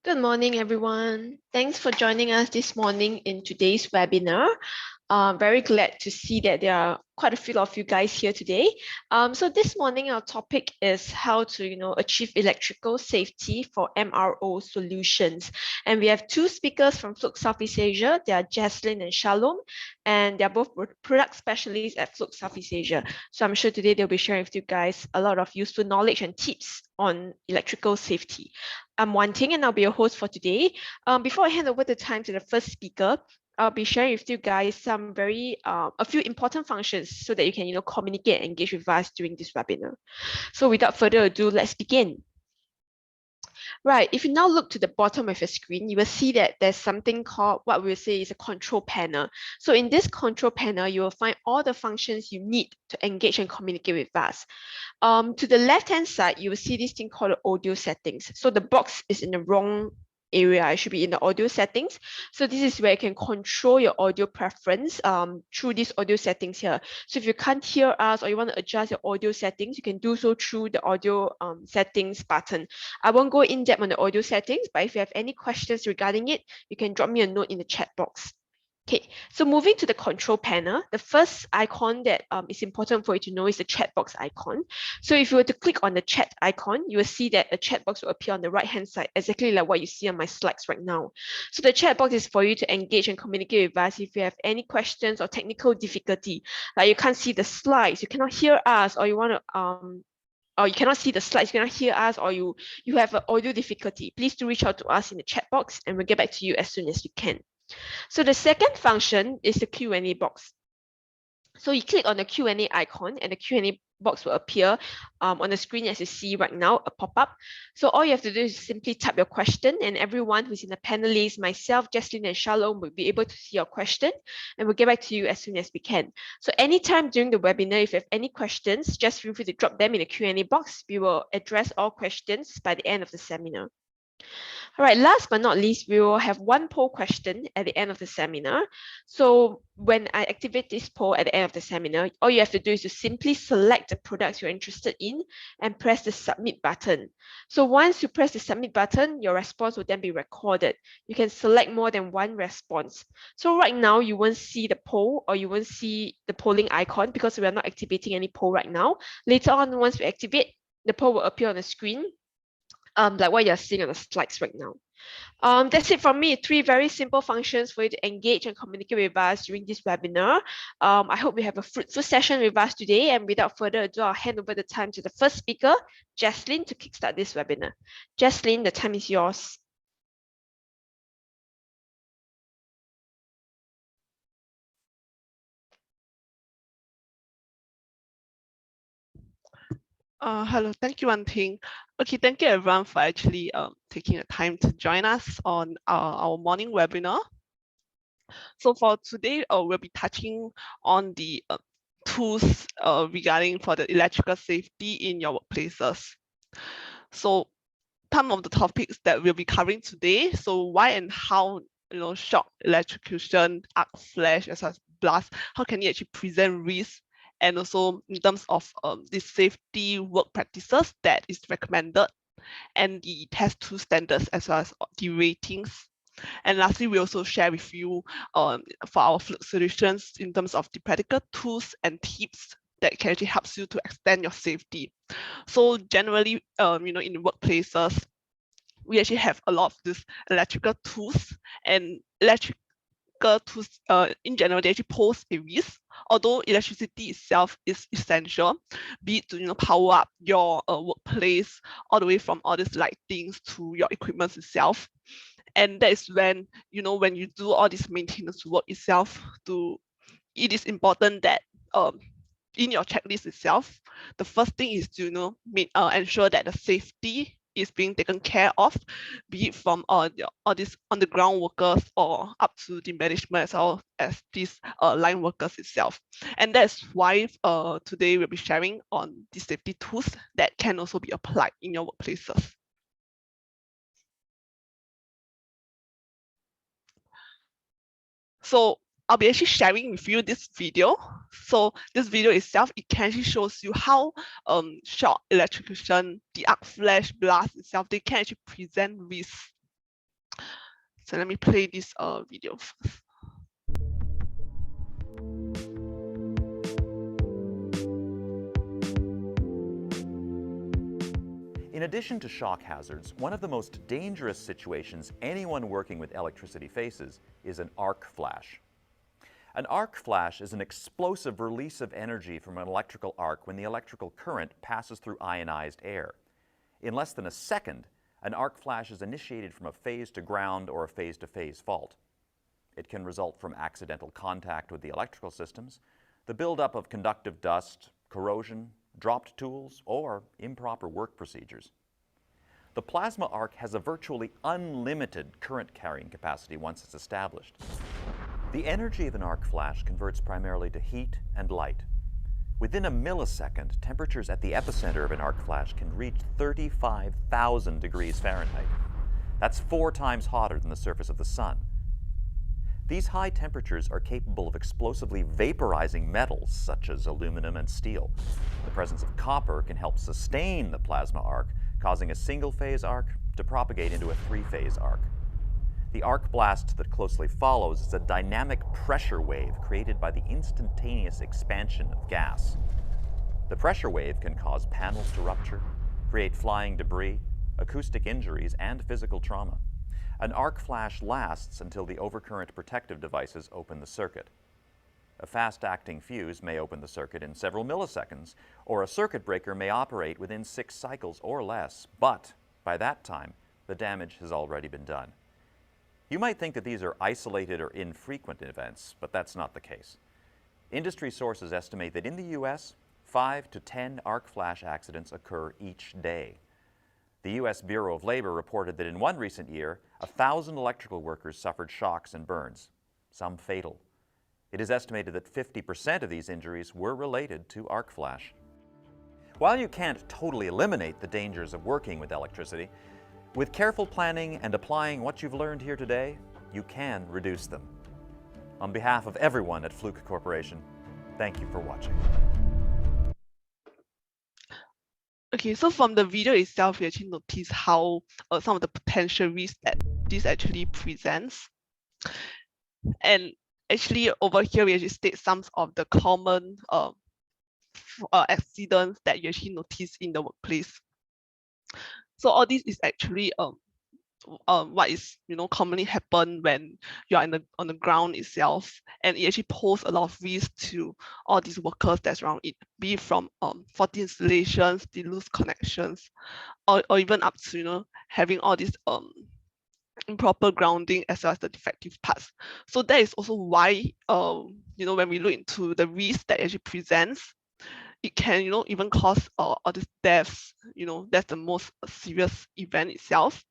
Good morning, everyone. Thanks for joining us this morning in today's webinar. Very glad to see that there are quite a few of you guys here today. So this morning, our topic is how to, achieve electrical safety for MRO solutions. And we have two speakers from Fluke Southeast Asia. They are Jaslyn and Shalom, and they're both product specialists at Fluke Southeast Asia. So I'm sure today they'll be sharing with you guys a lot of useful knowledge and tips on electrical safety. I'm Wan Ting and I'll be your host for today. Before I hand over the time to the first speaker, I'll be sharing with you guys some a few important functions so that you can, communicate and engage with us during this webinar. So without further ado, let's begin. Right, if you now look to the bottom of your screen, you will see that there's something called what we'll say is a control panel. So in this control panel, you will find all the functions you need to engage and communicate with us. To the left-hand side, you will see this thing called audio settings. So the box is in the wrong area. It should be in the audio settings. So this is where you can control your audio preference through these audio settings here. So if you can't hear us or you want to adjust your audio settings, you can do so through the audio settings button. I won't go in depth on the audio settings, but if you have any questions regarding it, you can drop me a note in the chat box. Okay, so moving to the control panel, the first icon that is important for you to know is the chat box icon. So if you were to click on the chat icon, you will see that a chat box will appear on the right-hand side, exactly like what you see on my slides right now. So the chat box is for you to engage and communicate with us if you have any questions or technical difficulty, like you can't see the slides, you cannot hear us, or you want to or you cannot see the slides, you cannot hear us, or you have an audio difficulty, please do reach out to us in the chat box and we'll get back to you as soon as we can. So the second function is the Q&A box. So you click on the Q&A icon and the Q&A box will appear on the screen as you see right now, a pop-up. So all you have to do is simply type your question and everyone who's in the panelists, myself, Jaslyn and Shalom will be able to see your question and we'll get back to you as soon as we can. So anytime during the webinar, if you have any questions, just feel free to drop them in the Q&A box. We will address all questions by the end of the seminar. All right, last but not least, we will have one poll question at the end of the seminar. So when I activate this poll at the end of the seminar, all you have to do is to simply select the products you're interested in and press the submit button. So once you press the submit button, your response will then be recorded. You can select more than one response. So right now, you won't see the poll or you won't see the polling icon because we are not activating any poll right now. Later on, once we activate, the poll will appear on the screen like what you're seeing on the slides right now. That's it from me. 3 very simple functions for you to engage and communicate with us during this webinar. I hope you have a fruitful session with us today. And without further ado, I'll hand over the time to the first speaker, Jaslyn, to kickstart this webinar. Jaslyn, the time is yours. Hello, thank you, Wan Ting. Okay, thank you everyone for actually taking the time to join us on our morning webinar. So for today, we'll be touching on the tools regarding for the electrical safety in your workplaces. So some of the topics that we'll be covering today. So why and how, shock, electrocution, arc flash, as well as blast, how can it actually present risk? And also in terms of the safety work practices that is recommended and the test tool standards as well as the ratings. And lastly, we also share with you for our Fluke solutions in terms of the practical tools and tips that can actually help you to extend your safety. So generally, in workplaces, we actually have a lot of these electrical tools, and electrical tools in general, they actually pose a risk, although electricity itself is essential, be it to power up your workplace all the way from all these lightings to your equipment itself. And that is when, when you do all this maintenance work itself, it is important that in your checklist itself, the first thing is to ensure that the safety is being taken care of, be it from all these underground workers or up to the management as well as these line workers itself. And that's why today we'll be sharing on the safety tools that can also be applied in your workplaces. So I'll be actually sharing with you this video. So this video itself, it can actually shows you how shock, electrocution, the arc flash, blast itself, they can actually present risk So let me play this video first. In addition to shock hazards, one of the most dangerous situations anyone working with electricity faces is an arc flash. An arc flash is an explosive release of energy from an electrical arc when the electrical current passes through ionized air. In less than a second, an arc flash is initiated from a phase to ground or a phase to phase fault. It can result from accidental contact with the electrical systems, the buildup of conductive dust, corrosion, dropped tools, or improper work procedures. The plasma arc has a virtually unlimited current carrying capacity once it's established. The energy of an arc flash converts primarily to heat and light. Within a millisecond, temperatures at the epicenter of an arc flash can reach 35,000 degrees Fahrenheit. That's 4 times hotter than the surface of the sun. These high temperatures are capable of explosively vaporizing metals such as aluminum and steel. The presence of copper can help sustain the plasma arc, causing a single-phase arc to propagate into a 3-phase arc. The arc blast that closely follows is a dynamic pressure wave created by the instantaneous expansion of gas. The pressure wave can cause panels to rupture, create flying debris, acoustic injuries, and physical trauma. An arc flash lasts until the overcurrent protective devices open the circuit. A fast-acting fuse may open the circuit in several milliseconds, or a circuit breaker may operate within 6 cycles or less, but by that time, the damage has already been done. You might think that these are isolated or infrequent events, but that's not the case. Industry sources estimate that in the US, 5 to 10 arc flash accidents occur each day. The U.S. Bureau of Labor reported that in one recent year, 1,000 electrical workers suffered shocks and burns, some fatal. It is estimated that 50% of these injuries were related to arc flash. While you can't totally eliminate the dangers of working with electricity, with careful planning and applying what you've learned here today, you can reduce them. On behalf of everyone at Fluke Corporation, thank you for watching. Okay, so from the video itself, we actually notice how some of the potential risks that this actually presents. And actually over here, we actually state some of the common accidents that you actually notice in the workplace. So all this is actually what is commonly happen when you are on the ground itself, and it actually poses a lot of risk to all these workers that's around it, be it from faulty installations, the loose connections, or even up to having all these improper grounding as well as the defective parts. So that is also why when we look into the risk that actually presents, it can even cause all these deaths. That's the most serious event itself.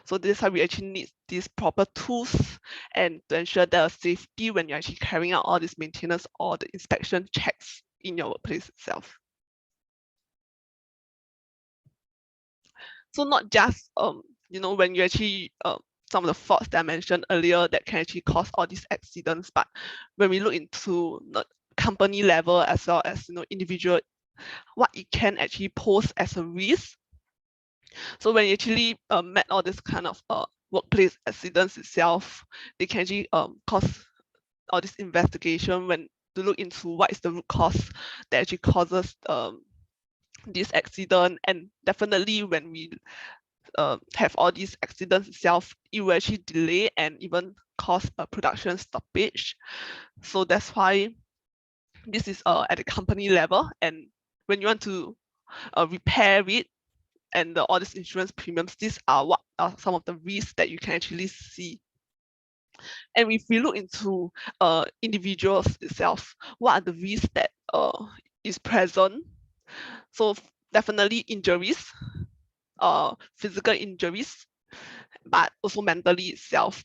So this is how we actually need these proper tools and to ensure the safety when you're actually carrying out all this maintenance or the inspection checks in your workplace itself. So not just when you actually some of the faults that I mentioned earlier that can actually cause all these accidents, but when we look into the company level as well as individual, what it can actually pose as a risk. So when you actually met all this kind of workplace accidents itself, they can actually cause all this investigation when to look into what is the root cause that actually causes this accident. And definitely when we have all these accidents itself, it will actually delay and even cause a production stoppage. So that's why this is at the company level, and when you want to repair it, and all these insurance premiums, these are what are some of the risks that you can actually see. And if we look into individuals itself, what are the risks that is present? So definitely injuries, physical injuries, but also mentally itself.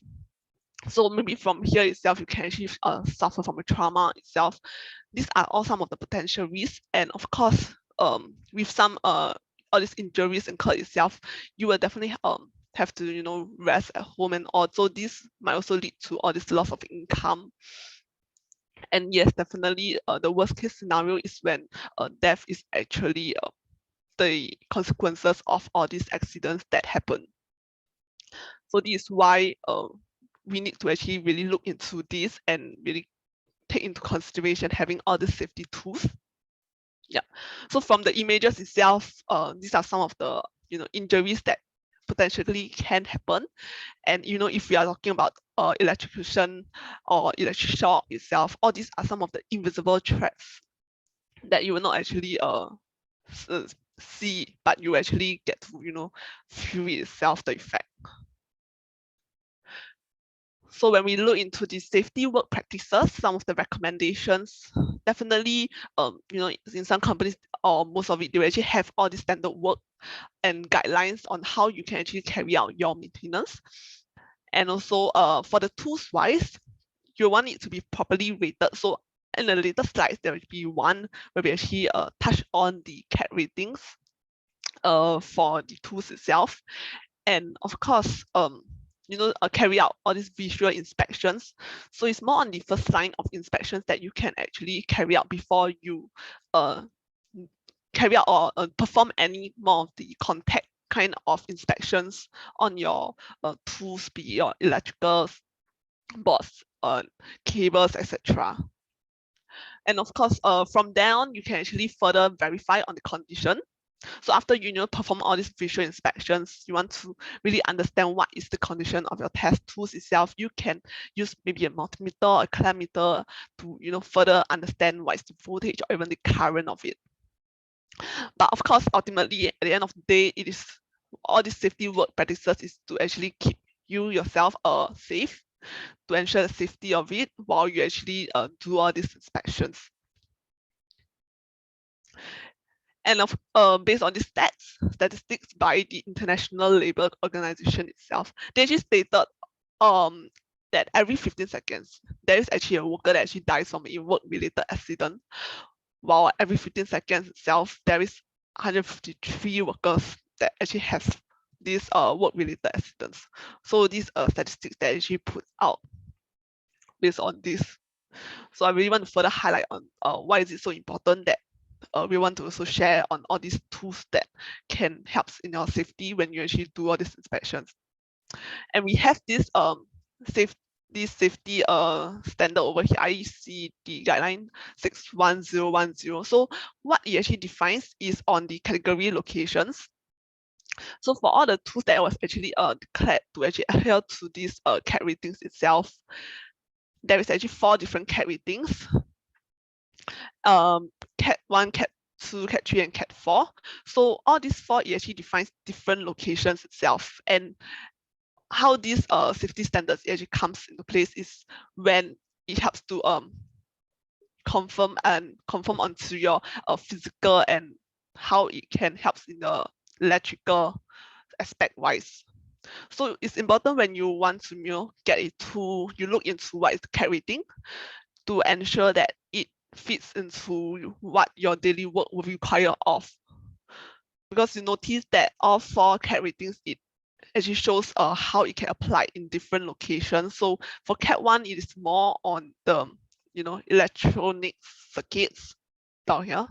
So maybe from here itself, you can actually suffer from a trauma itself. These are all some of the potential risks. And of course, with some all these injuries incurred itself, you will definitely have to rest at home, and also this might also lead to all this loss of income. And yes, definitely the worst case scenario is when death is actually the consequences of all these accidents that happen. So this is why we need to actually really look into this and really take into consideration having all the safety tools. Yeah. So from the images itself, these are some of the injuries that potentially can happen. And if we are talking about electrocution or electric shock itself, all these are some of the invisible threats that you will not actually see, but you actually get to feel it itself, the effect. So when we look into the safety work practices, some of the recommendations, definitely, in some companies or most of it, they actually have all the standard work and guidelines on how you can actually carry out your maintenance. And also for the tools wise, you want it to be properly rated. So in the later slides, there will be one where we actually touch on the CAT ratings for the tools itself. And of course, carry out all these visual inspections. So it's more on the first line of inspections that you can actually carry out before you carry out or perform any more of the contact kind of inspections on your tools, be it your electrical boards, cables, etc. And of course, from there on, you can actually further verify on the condition. So after you perform all these visual inspections, you want to really understand what is the condition of your test tools itself. You can use maybe a multimeter or a clamp meter to further understand what is the voltage or even the current of it. But of course, ultimately, at the end of the day, it is all these safety work practices is to actually keep you yourself safe, to ensure the safety of it while you actually do all these inspections. And based on these statistics by the International Labour Organization itself, they actually stated that every 15 seconds, there is actually a worker that actually dies from a work-related accident, while every 15 seconds itself, there is 153 workers that actually have these work-related accidents. So these are statistics that actually put out based on this. So I really want to further highlight on why is it so important that we want to also share on all these tools that can help in your safety when you actually do all these inspections. And we have this safety standard over here, IEC guideline 61010. So what it actually defines is on the category locations. So for all the tools that was actually declared to actually adhere to these CAT ratings itself, there is actually 4 different CAT ratings. CAT 1, CAT 2, CAT 3, and CAT 4. So all these 4, it actually defines different locations itself. And how these safety standards actually comes into place is when it helps to confirm onto your physical and how it can help in the electrical aspect wise. So it's important when you want to get a tool, you look into what is the CAT rating to ensure that it fits into what your daily work will require of. Because you notice that all 4 CAT ratings, it actually shows how it can apply in different locations. So for CAT 1, it is more on the electronic circuits down here.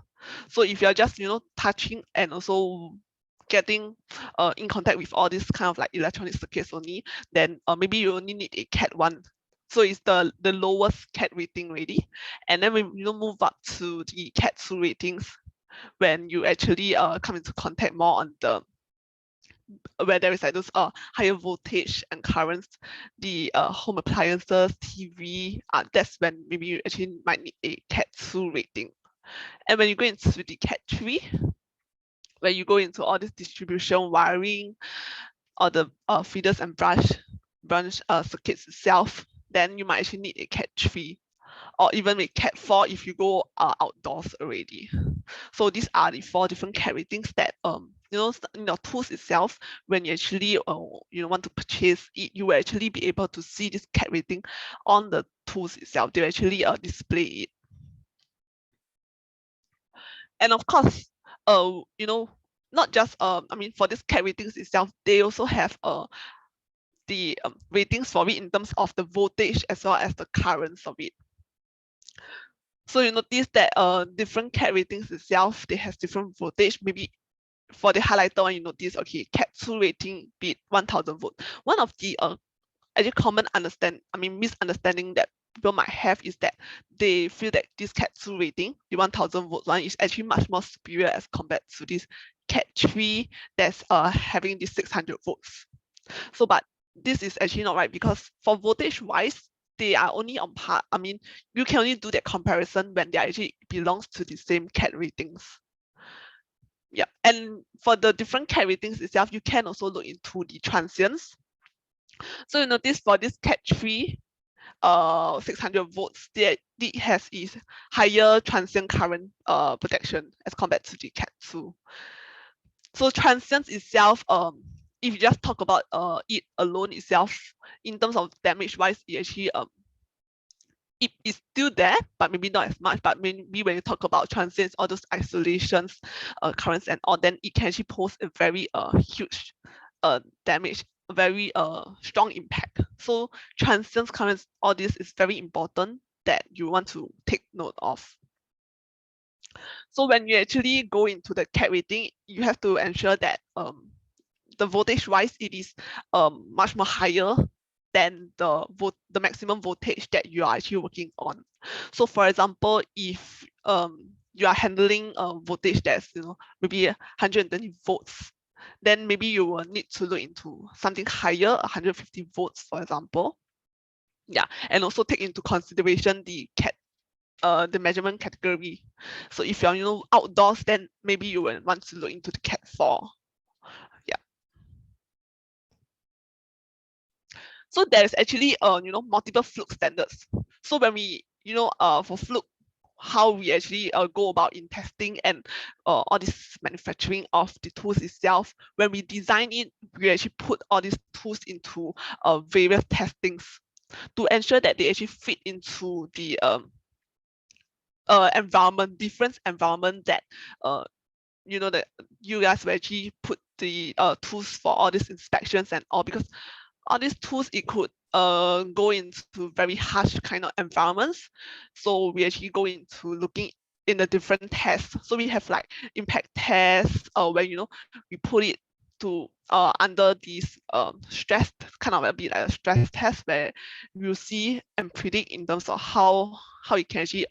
So if you're just touching and also getting in contact with all these kind of like electronic circuits only, then maybe you only need a CAT 1. So it's the lowest CAT rating already. And then when you move up to the CAT 2 ratings, when you actually come into contact more on the where there is like those higher voltage and currents, the home appliances, TV, that's when maybe you actually might need a CAT 2 rating. And when you go into the CAT 3, where you go into all this distribution wiring, or the feeders and branch circuits itself, then you might actually need a CAT 3, or even a CAT 4 if you go outdoors already. So these are the 4 different CAT ratings that in your tools itself, when you actually want to purchase it, you will actually be able to see this CAT rating on the tools itself. They actually display it. And of course, not just for this CAT ratings itself, they also have the ratings for it in terms of the voltage as well as the currents of it. So you notice that different CAT ratings itself, they have different voltage. Maybe for the highlighter one, you notice, okay, Cat2 rating be 1000 volt. One of the actually common misunderstanding that people might have is that they feel that this Cat2 rating, the 1000 volt one, is actually much more superior as compared to this Cat3 that's having the 600 volts. So, but this is actually not right, because for voltage wise, they are only on par. I mean, you can only do that comparison when they actually belongs to the same Cat ratings. Yeah, and for the different Cat ratings itself, you can also look into the transients. So you notice for this Cat3, 600 volts, it has is higher transient current protection as compared to the Cat2. So transients itself, if you just talk about it alone itself, in terms of damage wise, it actually it is still there, but maybe not as much. But maybe when you talk about transients, all those isolations, currents and all, then it can actually pose a very huge damage, a very strong impact. So transients, currents, all this is very important that you want to take note of. So when you actually go into the Cat rating, you have to ensure that the voltage wise, it is much more higher than the maximum voltage that you are actually working on. So for example, if you are handling a voltage that's maybe 120 volts, then maybe you will need to look into something higher, 150 volts, for example. Yeah, and also take into consideration the the measurement category. So if you're outdoors, then maybe you will want to look into the Cat4. Yeah. So there's actually multiple fluke standards. So when we for fluke, how we actually go about in testing and all this manufacturing of the tools itself, when we design it, we actually put all these tools into various testings to ensure that they actually fit into the different environment that that you guys will actually put the tools for all these inspections and all, because all these tools, it could go into very harsh kind of environments. So we actually go into looking in the different tests. So we have like impact tests, where we put it to under these stress, kind of a bit like a stress test, where you see and predict in terms of how it can actually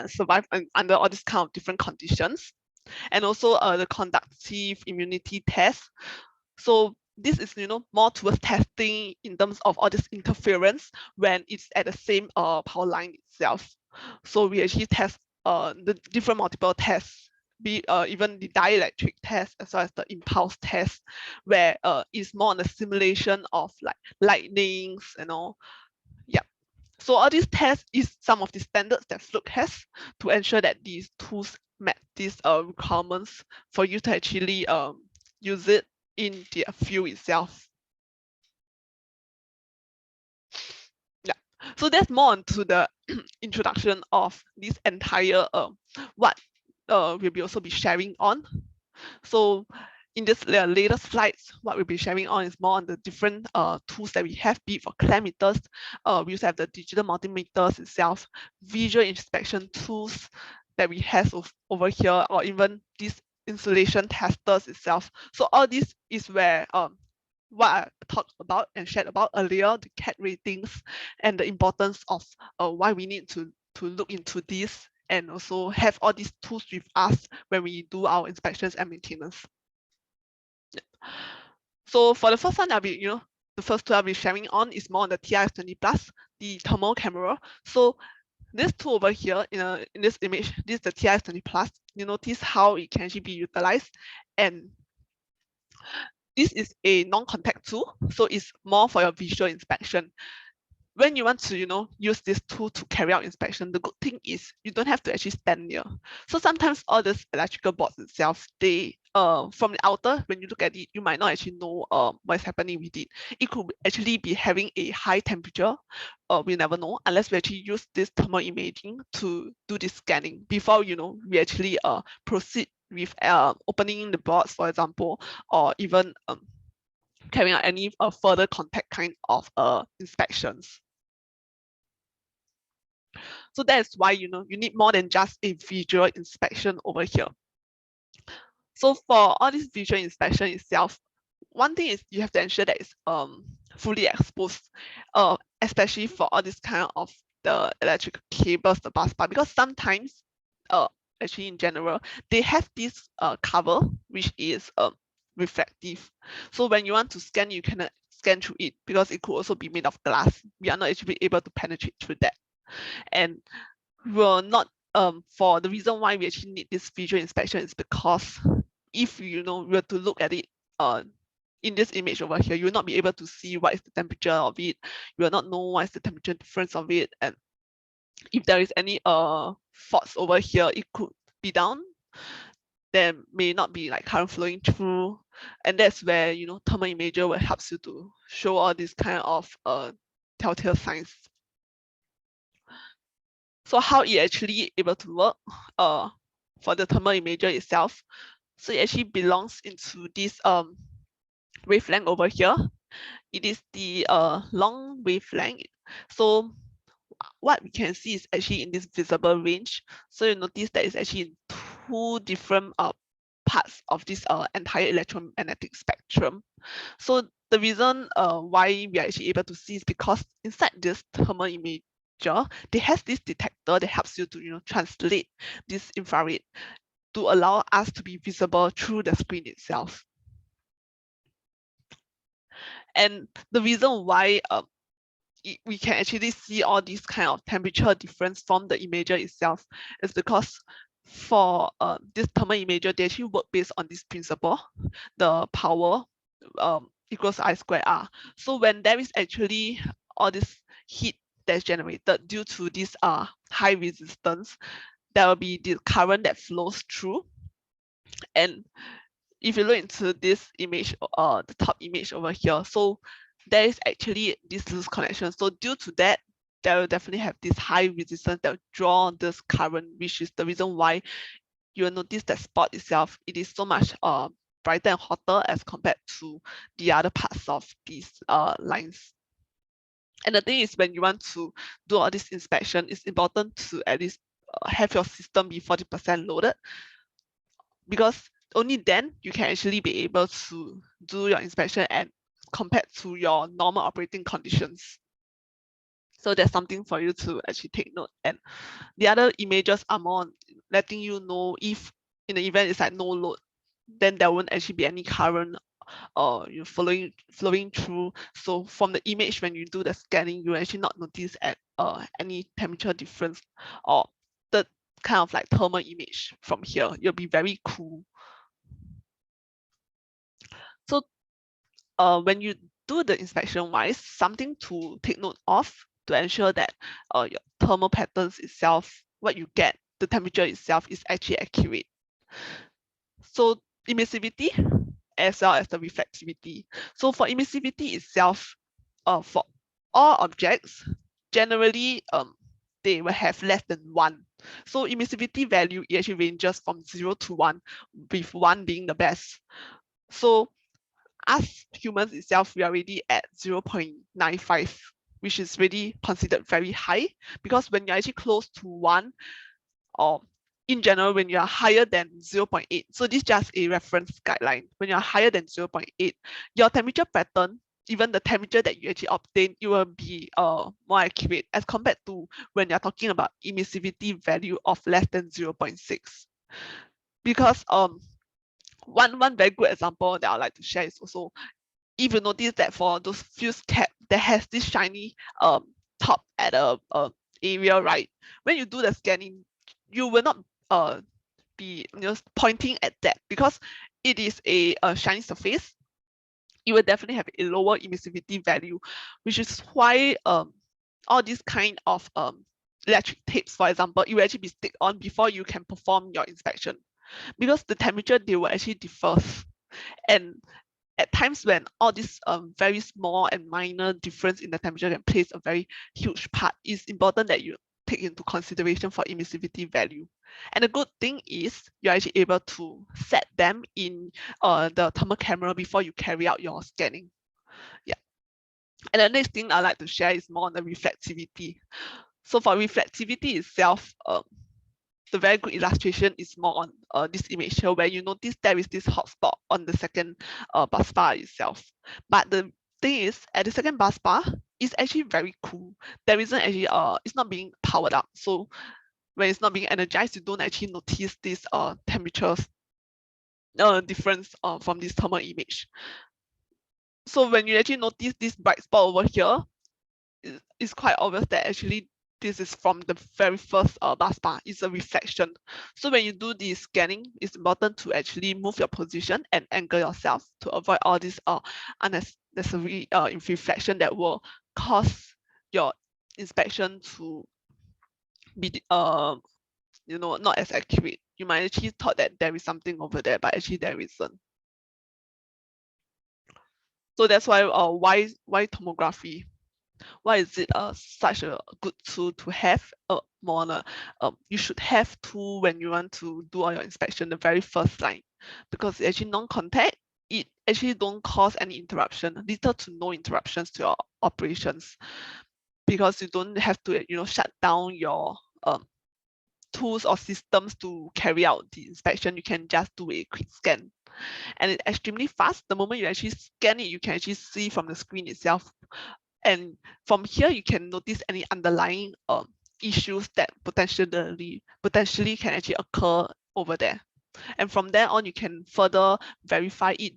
survive under all these kind of different conditions. And also the conductive immunity test. So this is more towards testing in terms of all this interference when it's at the same power line itself. So we actually test the different multiple tests, be even the dielectric test as well as the impulse test, where it's more on the simulation of like lightnings and all. Yeah. So all these tests is some of the standards that Fluke has to ensure that these tools met these requirements for you to actually use it in the field itself. Yeah, so that's more onto the introduction of this entire what we'll be also be sharing on. So in this later slides, what we'll be sharing on is more on the different tools that we have, be it for clamp meters. We also have the digital multimeters itself, visual inspection tools that we have over here, or even these insulation testers itself. So all this is where what I talked about and shared about earlier, the Cat ratings and the importance of why we need to look into this and also have all these tools with us when we do our inspections and maintenance. Yeah. So for the first one, the first tool I'll be sharing on is more on the TIS20 Plus, the thermal camera. So this tool over here in this image, this is the TIS20 Plus. You notice how it can actually be utilized, and this is a non-contact tool, so it's more for your visual inspection. When you want to, use this tool to carry out inspection, the good thing is you don't have to actually stand near. So sometimes all this electrical boards itself, they from the outer, when you look at it, you might not actually know what's happening with it. It could actually be having a high temperature. We never know unless we actually use this thermal imaging to do this scanning before we actually proceed with opening the boards, for example, or even carrying out any further contact kind of inspections. So that's why you need more than just a visual inspection over here. So for all this visual inspection itself, one thing is you have to ensure that it's fully exposed, especially for all this kind of the electric cables, the bus bar, because sometimes, actually in general, they have this cover which is reflective. So when you want to scan, you cannot scan through it because it could also be made of glass. We are not actually able to penetrate through that, and we're not for the reason why we actually need this visual inspection is because if we were to look at it in this image over here, you will not be able to see what is the temperature of it. You will not know what is the temperature difference of it, and if there is any faults over here, it could be down. There may not be like current flowing through, and that's where thermal imager will help you to show all these kind of telltale signs. So how it actually able to work for the thermal imager itself. So it actually belongs into this wavelength over here. It is the long wavelength. So what we can see is actually in this visible range. So you notice that it's actually in two different parts of this entire electromagnetic spectrum. So the reason why we are actually able to see is because inside this thermal imager, they has this detector that helps you to translate this infrared to allow us to be visible through the screen itself. And the reason why we can actually see all these kind of temperature difference from the imager itself is because for this thermal imager, they actually work based on this principle, the power equals I squared R. So when there is actually all this heat that's generated due to this high resistance, there will be the current that flows through. And if you look into this image, the top image over here, so there is actually this loose connection. So due to that, there will definitely have this high resistance that will draw this current, which is the reason why you will notice that spot itself, it is so much brighter and hotter as compared to the other parts of these lines. And the thing is, when you want to do all this inspection, it's important to at least have your system be 40% loaded, because only then you can actually be able to do your inspection and compared to your normal operating conditions. So that's something for you to actually take note. And the other images are more letting you know if in the event it's like no load, then there won't actually be any current flowing through. So from the image, when you do the scanning, you actually not notice at any temperature difference or the kind of like thermal image from here. You'll be very cool. So when you do the inspection wise, something to take note of to ensure that your thermal patterns itself, what you get, the temperature itself is actually accurate. So emissivity as well as the reflectivity. So for emissivity itself, for all objects, generally they will have less than 1. So emissivity value it actually ranges from 0 to 1, with 1 being the best. So us humans itself, we are already at 0.95, which is really considered very high, because when you're actually close to 1, or in general, when you are higher than 0.8, so this is just a reference guideline. When you are higher than 0.8, your temperature pattern, even the temperature that you actually obtain, it will be more accurate as compared to when you're talking about emissivity value of less than 0.6. Because one very good example that I'd like to share is also, if you notice that for those fuse cap that has this shiny top at a area, right? When you do the scanning, you will not be pointing at that because it is a shiny surface. You will definitely have a lower emissivity value, which is why all these kind of electric tapes, for example, it will actually be stick on before you can perform your inspection, because the temperature, they will actually differ. And at times when all this very small and minor difference in the temperature can plays a very huge part, it's important that you take into consideration for emissivity value. And the good thing is you're actually able to set them in the thermal camera before you carry out your scanning. Yeah. And the next thing I'd like to share is more on the reflectivity. So for reflectivity itself, the very good illustration is more on this image here, where you notice there is this hotspot on the second bus bar itself. But the thing is, at the second bus bar, it's actually very cool. There isn't actually it's not being powered up. So when it's not being energized, you don't actually notice this temperatures difference from this thermal image. So when you actually notice this bright spot over here, it's quite obvious that actually this is from the very first bus bar. It's a reflection. So when you do the scanning, it's important to actually move your position and angle yourself to avoid all this unnecessary reflection that will cause your inspection to be not as accurate. You might actually thought that there is something over there, but actually there isn't. So that's why why tomography? Why is it such a good tool to have? You should have tool when you want to do all your inspection, the very first line, because it's actually non-contact. It actually don't cause any interruption, little to no interruptions to your operations, because you don't have to shut down your tools or systems to carry out the inspection. You can just do a quick scan, and it's extremely fast. The moment you actually scan it, you can actually see from the screen itself. And from here, you can notice any underlying issues that potentially can actually occur over there. And from there on, you can further verify it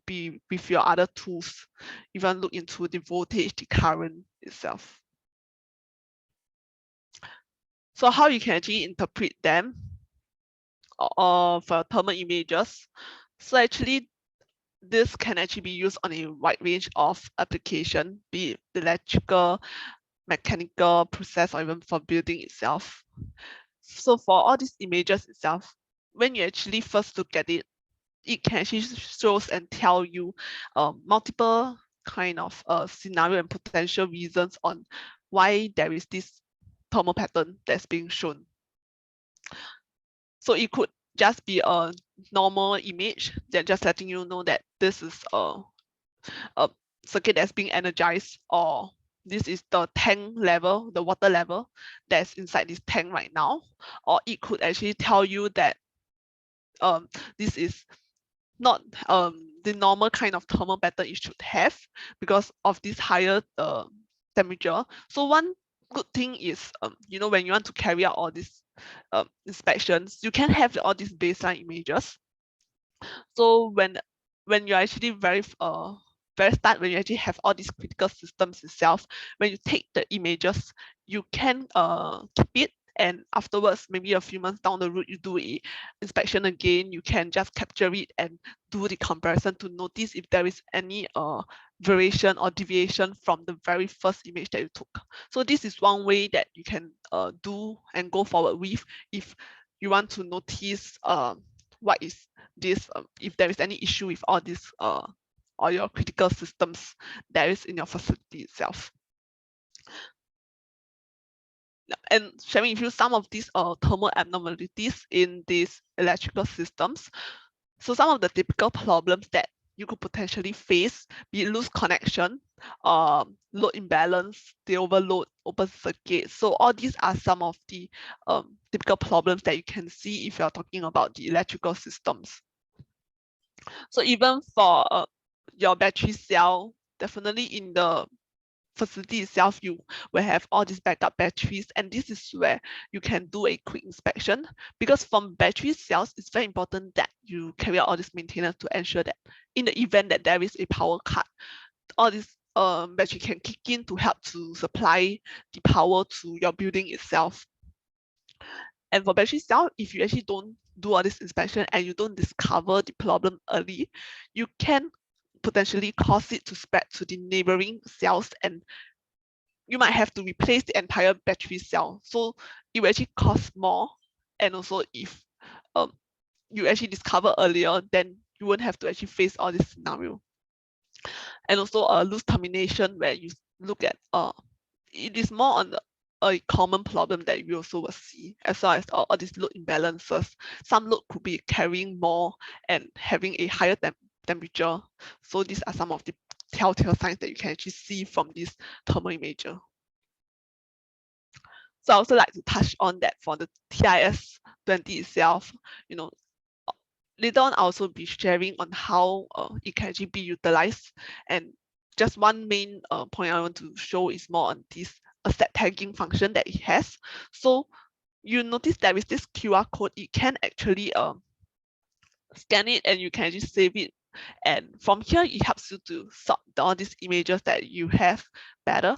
with your other tools, even look into the voltage, the current itself. So how you can actually interpret them for thermal images. So actually, this can actually be used on a wide range of application, be it electrical, mechanical process, or even for building itself. So for all these images itself, when you actually first look at it, it can actually shows and tell you multiple kind of scenario and potential reasons on why there is this thermal pattern that's being shown. So it could just be a normal image that just letting you know that this is a circuit that's being energized, or this is the tank level, the water level that's inside this tank right now. Or it could actually tell you that this is not the normal kind of thermal pattern it should have because of this higher temperature. So one good thing is, when you want to carry out all these inspections, you can have all these baseline images. So when you're actually very start, when you actually have all these critical systems itself, when you take the images, you can keep it, and afterwards, maybe a few months down the road, you do a inspection again, you can just capture it and do the comparison to notice if there is any variation or deviation from the very first image that you took. So this is one way that you can do and go forward with if you want to notice what is this, if there is any issue with all these all your critical systems that is in your facility itself. And sharing with you some of these thermal abnormalities in these electrical systems. So some of the typical problems that you could potentially face, be it loose connection, load imbalance, the overload, open circuit. So all these are some of the typical problems that you can see if you're talking about the electrical systems. So even for your battery cell, definitely in the facility itself, you will have all these backup batteries, and this is where you can do a quick inspection, because from battery cells, it's very important that you carry out all this maintenance to ensure that in the event that there is a power cut, all this battery can kick in to help to supply the power to your building itself. And for battery cell, if you actually don't do all this inspection and you don't discover the problem early, you can potentially cause it to spread to the neighboring cells, and you might have to replace the entire battery cell. So it will actually cost more. And also if you actually discover earlier, then you won't have to actually face all this scenario. And also loose termination, where you look at it is more on a common problem that we also will see, as well as all these load imbalances. Some load could be carrying more and having a higher temperature. So these are some of the telltale signs that you can actually see from this thermal imager. So I also like to touch on that for the TIS-20 itself. Later on, I'll also be sharing on how it can actually be utilized. And just one main point I want to show is more on this asset tagging function that it has. So you notice there is this QR code. It can actually scan it and you can actually save it. And from here, it helps you to sort all these images that you have better.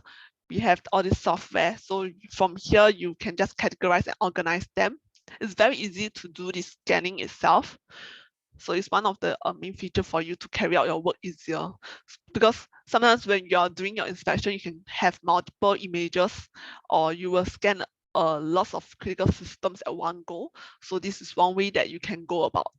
We have all this software. So from here, you can just categorize and organize them. It's very easy to do this scanning itself. So it's one of the main feature for you to carry out your work easier. Because sometimes when you're doing your inspection, you can have multiple images or you will scan lots of critical systems at one go. So this is one way that you can go about.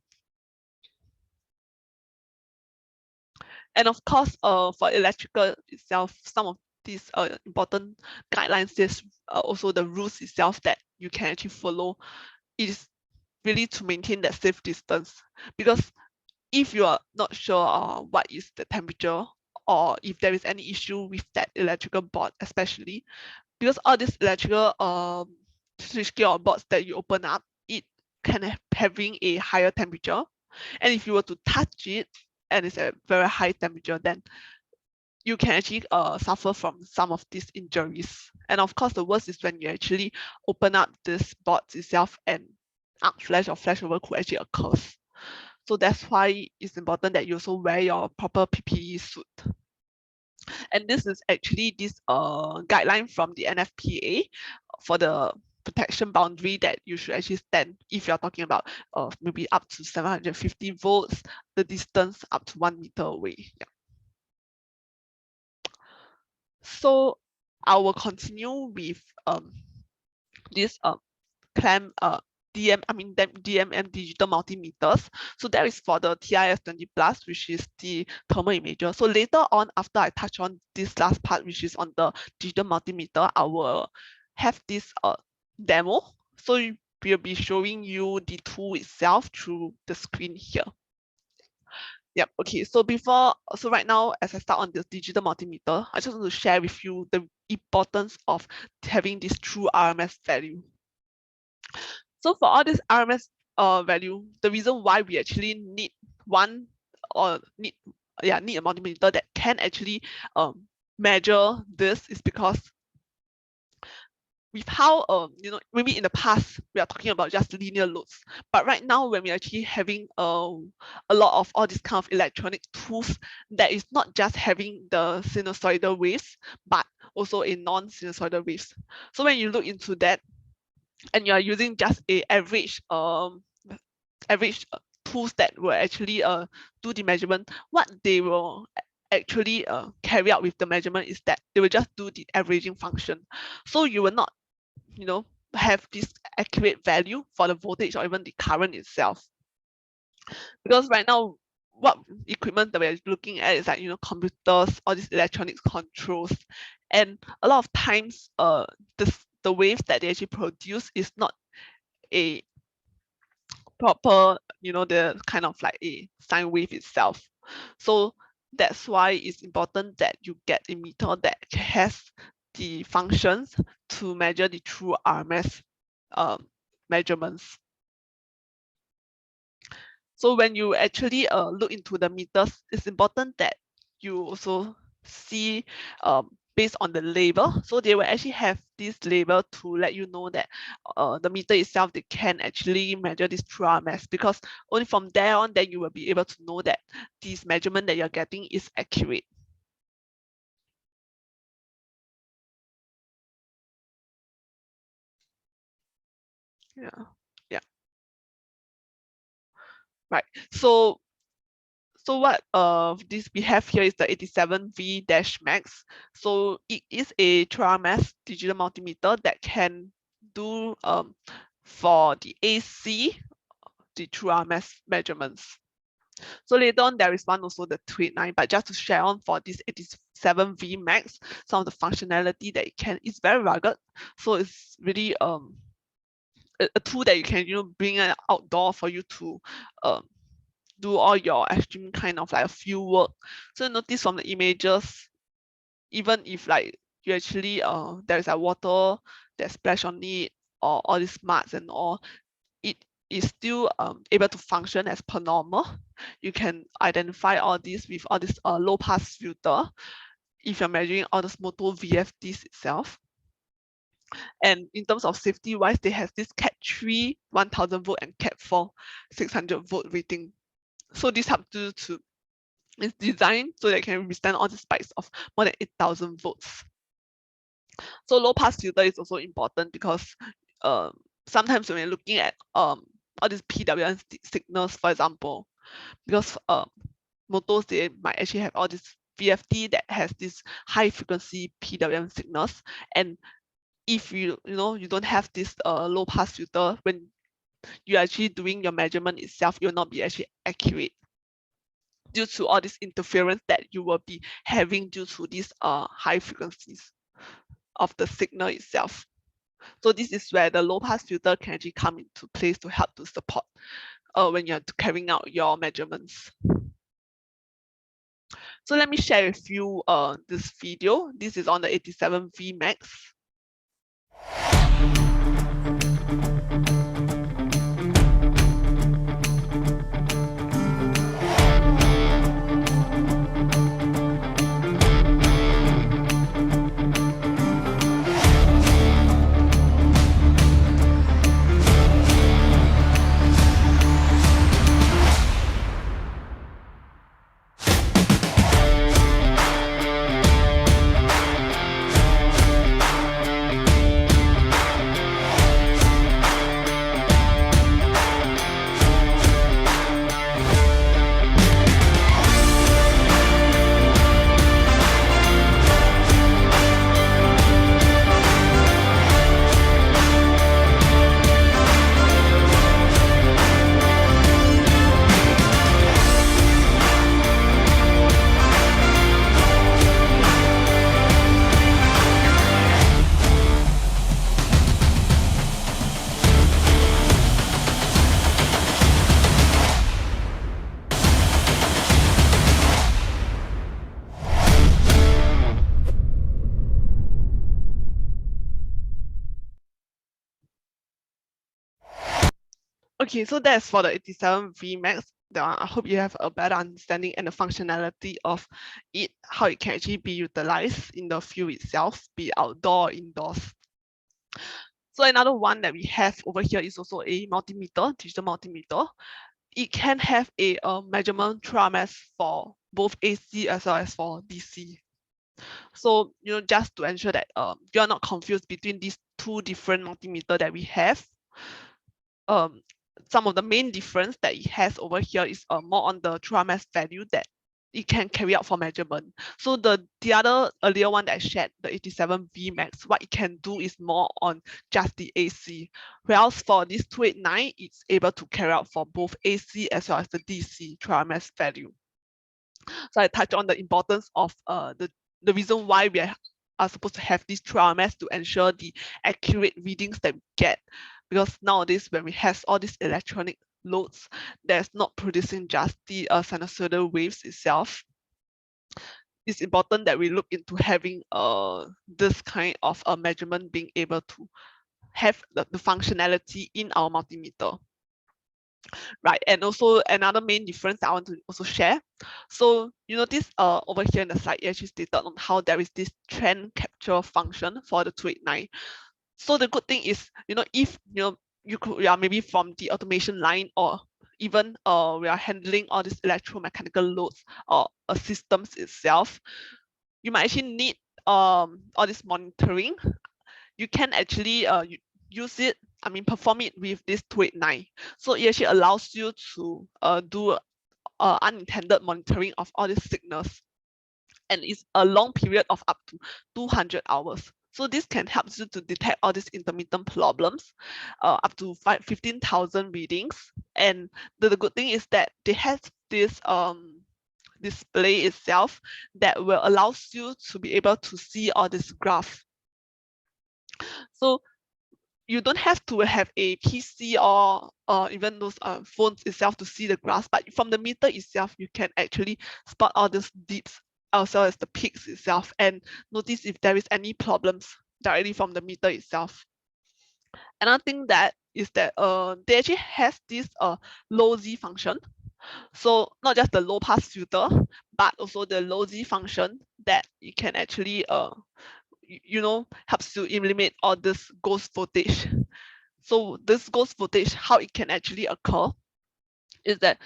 And of course, for electrical itself, some of these important guidelines, there's also the rules itself that you can actually follow. It is really to maintain that safe distance, because if you are not sure what is the temperature or if there is any issue with that electrical board, especially because all these electrical switchgear or boards that you open up, it can having a higher temperature, and if you were to touch it and it's a very high temperature, then you can actually suffer from some of these injuries. And of course, the worst is when you actually open up this board itself and arc flash or flashover could actually occur. So that's why it's important that you also wear your proper PPE suit. And this is actually this guideline from the NFPA for the protection boundary that you should actually stand if you're talking about maybe up to 750 volts, the distance up to 1 meter away. Yeah. So I will continue with this clamp DMM digital multimeters. So that is for the TIS-20 plus, which is the thermal imager. So later on, after I touch on this last part, which is on the digital multimeter, I will have this demo. So we'll be showing you the tool itself through the screen here. Yep, okay, so right now, as I start on this digital multimeter, I just want to share with you the importance of having this true RMS value. So for all this RMS value, the reason why we actually need need a multimeter that can actually measure this is because with how maybe in the past we are talking about just linear loads, but right now when we're actually having a lot of all these kind of electronic tools that is not just having the sinusoidal waves but also a non-sinusoidal waves. So when you look into that and you are using just a average tools that will actually do the measurement, what they will actually carry out with the measurement is that they will just do the averaging function. So you will not have this accurate value for the voltage or even the current itself. Because right now, what equipment that we're looking at is like, computers, all these electronics controls. And a lot of times, the waves that they actually produce is not a proper, the kind of like a sine wave itself. So that's why it's important that you get a meter that has the functions to measure the true RMS measurements. So when you actually look into the meters, it's important that you also see based on the label. So they will actually have this label to let you know that the meter itself, they can actually measure this true RMS, because only from there on, then you will be able to know that this measurement that you're getting is accurate. Yeah. Right. So what this we have here is the 87V-Max. So it is a true RMS digital multimeter that can do for the AC the true RMS measurements. So later on there is one also the 289, but just to share on for this 87V-Max, some of the functionality that it can is very rugged. So it's really a tool that you can bring it outdoor for you to do all your extreme kind of like field work. So notice from the images, even if like you actually there is a water that splash on it, or all these marks and all, it is still able to function as per normal. You can identify all this with all this low pass filter if you're measuring all the motor VFDs itself. And in terms of safety wise, they have this Cat 3 1000 volt and Cat 4 600 volt rating. So this helps you to, it's designed so that it can withstand all the spikes of more than 8000 volts. So low pass filter is also important because sometimes when you're looking at all these PWM signals, for example, because motors, they might actually have all this VFD that has this high frequency PWM signals, and if you don't have this low pass filter, when you're actually doing your measurement itself, you'll not be actually accurate due to all this interference that you will be having due to these high frequencies of the signal itself. So this is where the low pass filter can actually come into place to help to support when you're carrying out your measurements. So let me share with you this video. This is on the 87V Max. Okay, so that's for the 87V Max. I hope you have a better understanding and the functionality of it, how it can actually be utilized in the field itself, be it outdoor or indoors. So another one that we have over here is also a multimeter, digital multimeter. It can have a measurement RMS for both AC as well as for DC. So just to ensure that you're not confused between these two different multimeter that we have. Some of the main difference that it has over here is more on the true RMS value that it can carry out for measurement. So the other earlier one that I shared, the 87V Max, what it can do is more on just the AC. Whereas for this 289, it's able to carry out for both AC as well as the DC true RMS value. So I touched on the importance of the reason why we are supposed to have this true RMS to ensure the accurate readings that we get. Because nowadays, when we have all these electronic loads, that's not producing just the sinusoidal waves itself. It's important that we look into having this kind of a measurement being able to have the functionality in our multimeter. Right, and also another main difference I want to also share. So you notice over here in the slide, it actually stated on how there is this trend capture function for the 289. So the good thing is, if you are maybe from the automation line, or even we are handling all these electromechanical loads or systems itself, you might actually need all this monitoring. You can actually use it, perform it with this 289. So it actually allows you to do unintended monitoring of all these signals. And it's a long period of up to 200 hours. So this can help you to detect all these intermittent problems, up to 15,000 readings. And the good thing is that they have this display itself that will allow you to be able to see all this graph. So you don't have to have a PC or even those phones itself to see the graphs, but from the meter itself, you can actually spot all these dips as well as the peaks itself, and notice if there is any problems directly from the meter itself. Another thing that is that they actually has this low Z function. So not just the low pass filter, but also the low Z function that you can actually helps to eliminate all this ghost voltage. So this ghost voltage, how it can actually occur is that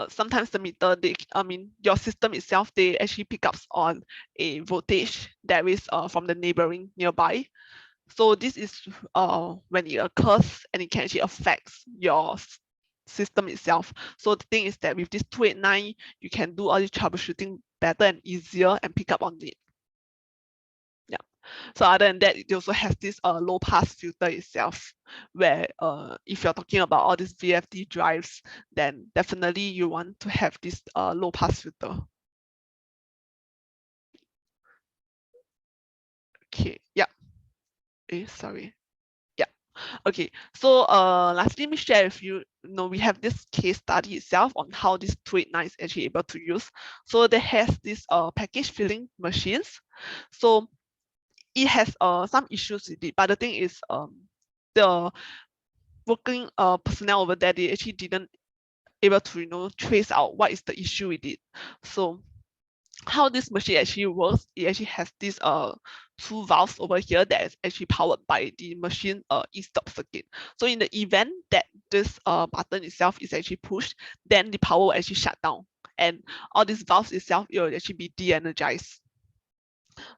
sometimes the meter, your system itself, they actually pick up on a voltage that is from the neighboring nearby. So this is when it occurs, and it can actually affect your system itself. So the thing is that with this 289, you can do all this troubleshooting better and easier and pick up on it. Yeah. So other than that, it also has this low pass filter itself, where if you're talking about all these VFD drives, then definitely you want to have this low pass filter. Okay, yeah. Sorry. Yeah. Okay. So lastly, let me share with you, we have this case study itself on how this 289 is actually able to use. So they has this package filling machines. So it has some issues with it, but the thing is the working personnel over there, they actually didn't able to trace out what is the issue with it. So how this machine actually works, it actually has this two valves over here that is actually powered by the machine e-stop circuit. So in the event that this button itself is actually pushed, then the power will actually shut down, and all these valves itself, it will actually be de-energized.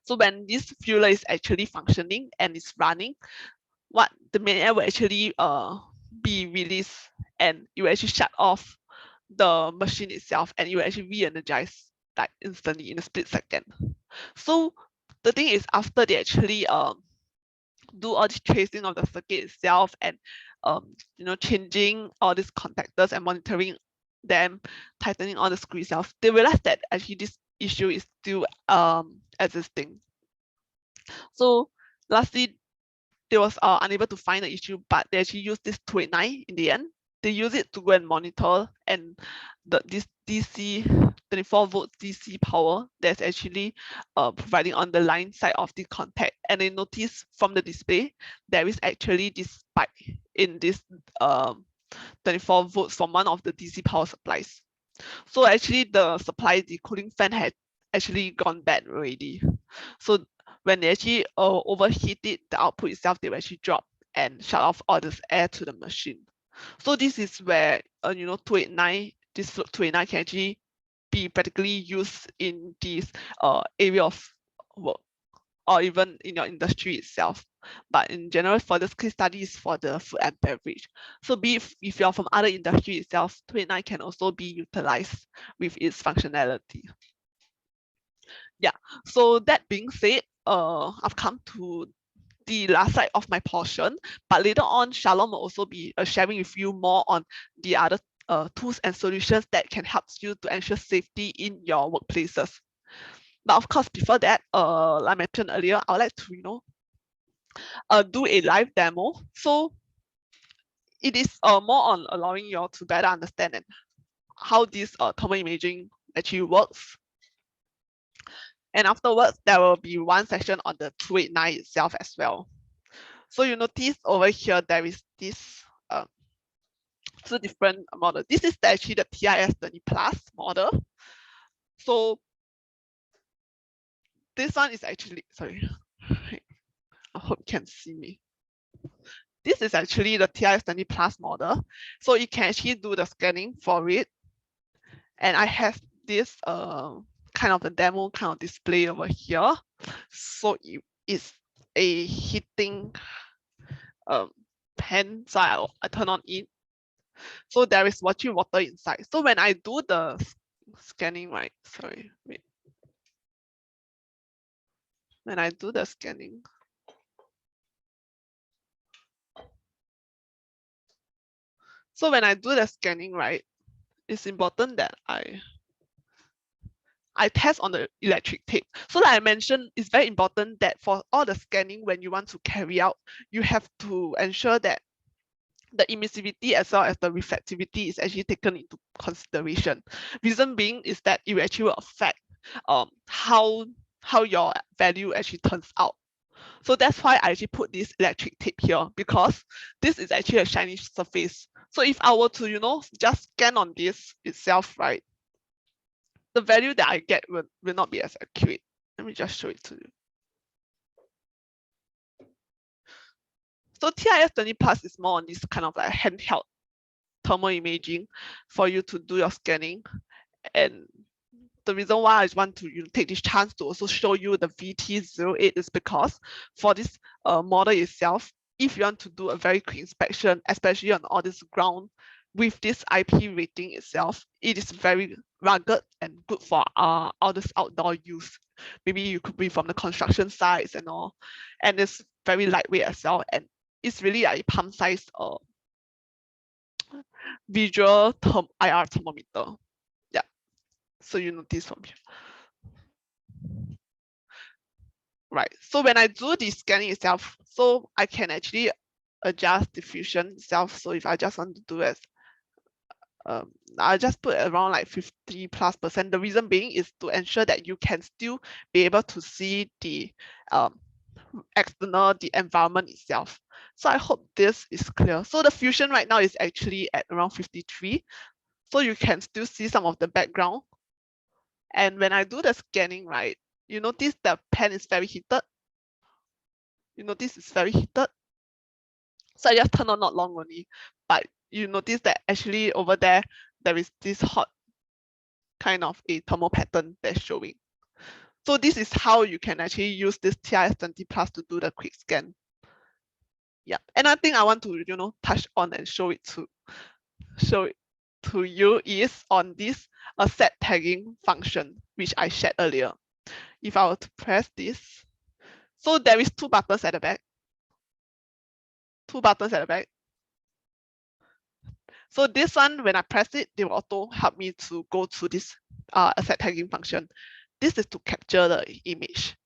So when this fueler is actually functioning and is running, what the main air will actually be released, and it will actually shut off the machine itself, and it will actually re-energize like instantly in a split second. So the thing is, after they actually do all this tracing of the circuit itself, and changing all these contactors and monitoring them, tightening all the screws itself, they realized that actually this issue is still existing. So lastly, they was unable to find the issue, but they actually used this 289 in the end. They use it to go and monitor, and this DC 24 volt DC power that's actually providing on the line side of the contact, and they notice from the display there is actually this spike in this 24 volts from one of the DC power supplies. So actually the cooling fan had actually gone bad already. So when they actually overheated the output itself, they will actually drop and shut off all this air to the machine. So this is where 289, this float 289 can actually be practically used in this area of work, or even in your industry itself. But in general, for this case study is for the food and beverage. So be if you're from other industry itself, 289 can also be utilized with its functionality. Yeah, so that being said, I've come to the last side of my portion, but later on, Shalom will also be sharing with you more on the other tools and solutions that can help you to ensure safety in your workplaces. But of course, before that, like I mentioned earlier, I would like to do a live demo. So it is more on allowing you all to better understand and how this thermal imaging actually works. And afterwards, there will be one session on the 289 itself as well. So you notice over here, there is this two different model. This is actually the TIS30 Plus model. So this one is actually, sorry, I hope you can see me. This is actually the TIS30 Plus model. So you can actually do the scanning for it. And I have this kind of a demo kind of display over here. So it is a heating pan, so I turn on it. So there is watching water inside. So when I do the scanning, right? Sorry, wait. When I do the scanning, so when I do the scanning, right, it's important that I test on the electric tape. So like I mentioned, it's very important that for all the scanning, when you want to carry out, you have to ensure that the emissivity as well as the reflectivity is actually taken into consideration. Reason being is that it will actually affect how your value actually turns out. So that's why I actually put this electric tape here, because this is actually a shiny surface. So if I were to, just scan on this itself, right, the value that I get will not be as accurate. Let me just show it to you. So TIS20 Plus is more on this kind of like handheld thermal imaging for you to do your scanning. And the reason why I want to take this chance to also show you the VT08 is because for this model itself, if you want to do a very quick inspection, especially on all this ground, with this IP rating itself, it is very rugged and good for all this outdoor use. Maybe you could be from the construction sites and all, and it's very lightweight as well, and it's really a palm size visual IR thermometer. Yeah, so you notice from here. Right, so when I do the scanning itself, so I can actually adjust diffusion itself. So if I just want to do it, I just put around like 50+%. The reason being is to ensure that you can still be able to see the external, the environment itself. So I hope this is clear. So the fusion right now is actually at around 53. So you can still see some of the background. And when I do the scanning, right, you notice the pen is very heated. You notice it's very heated. So I just turned on not long only, but you notice that actually over there is this hot kind of a thermal pattern that's showing. So this is how you can actually use this TIS20 Plus to do the quick scan. Yeah, and I think I want to touch on and show it to you is on this asset tagging function, which I shared earlier. If I were to press this, so there is two buttons at the back. So this one, when I press it, they will auto help me to go to this asset tagging function. This is to capture the image.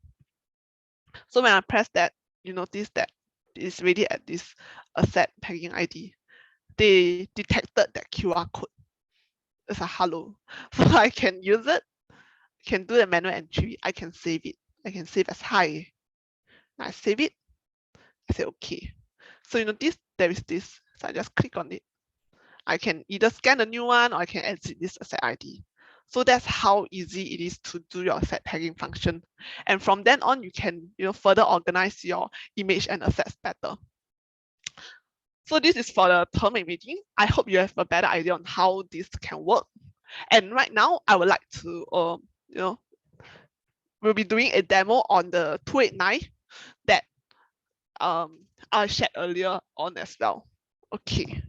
So when I press that, you notice that it's already at this asset tagging ID. They detected that QR code. It's a hello. So I can use it, can do the manual entry, I can save it. I can save as hi. I save it, I say okay. So you notice there is this, so I just click on it. I can either scan a new one or I can exit this asset ID. So that's how easy it is to do your asset tagging function. And from then on, you can further organize your image and assets better. So this is for the thermal imaging. I hope you have a better idea on how this can work. And right now, I would like to, we'll be doing a demo on the 289 that I shared earlier on as well. Okay.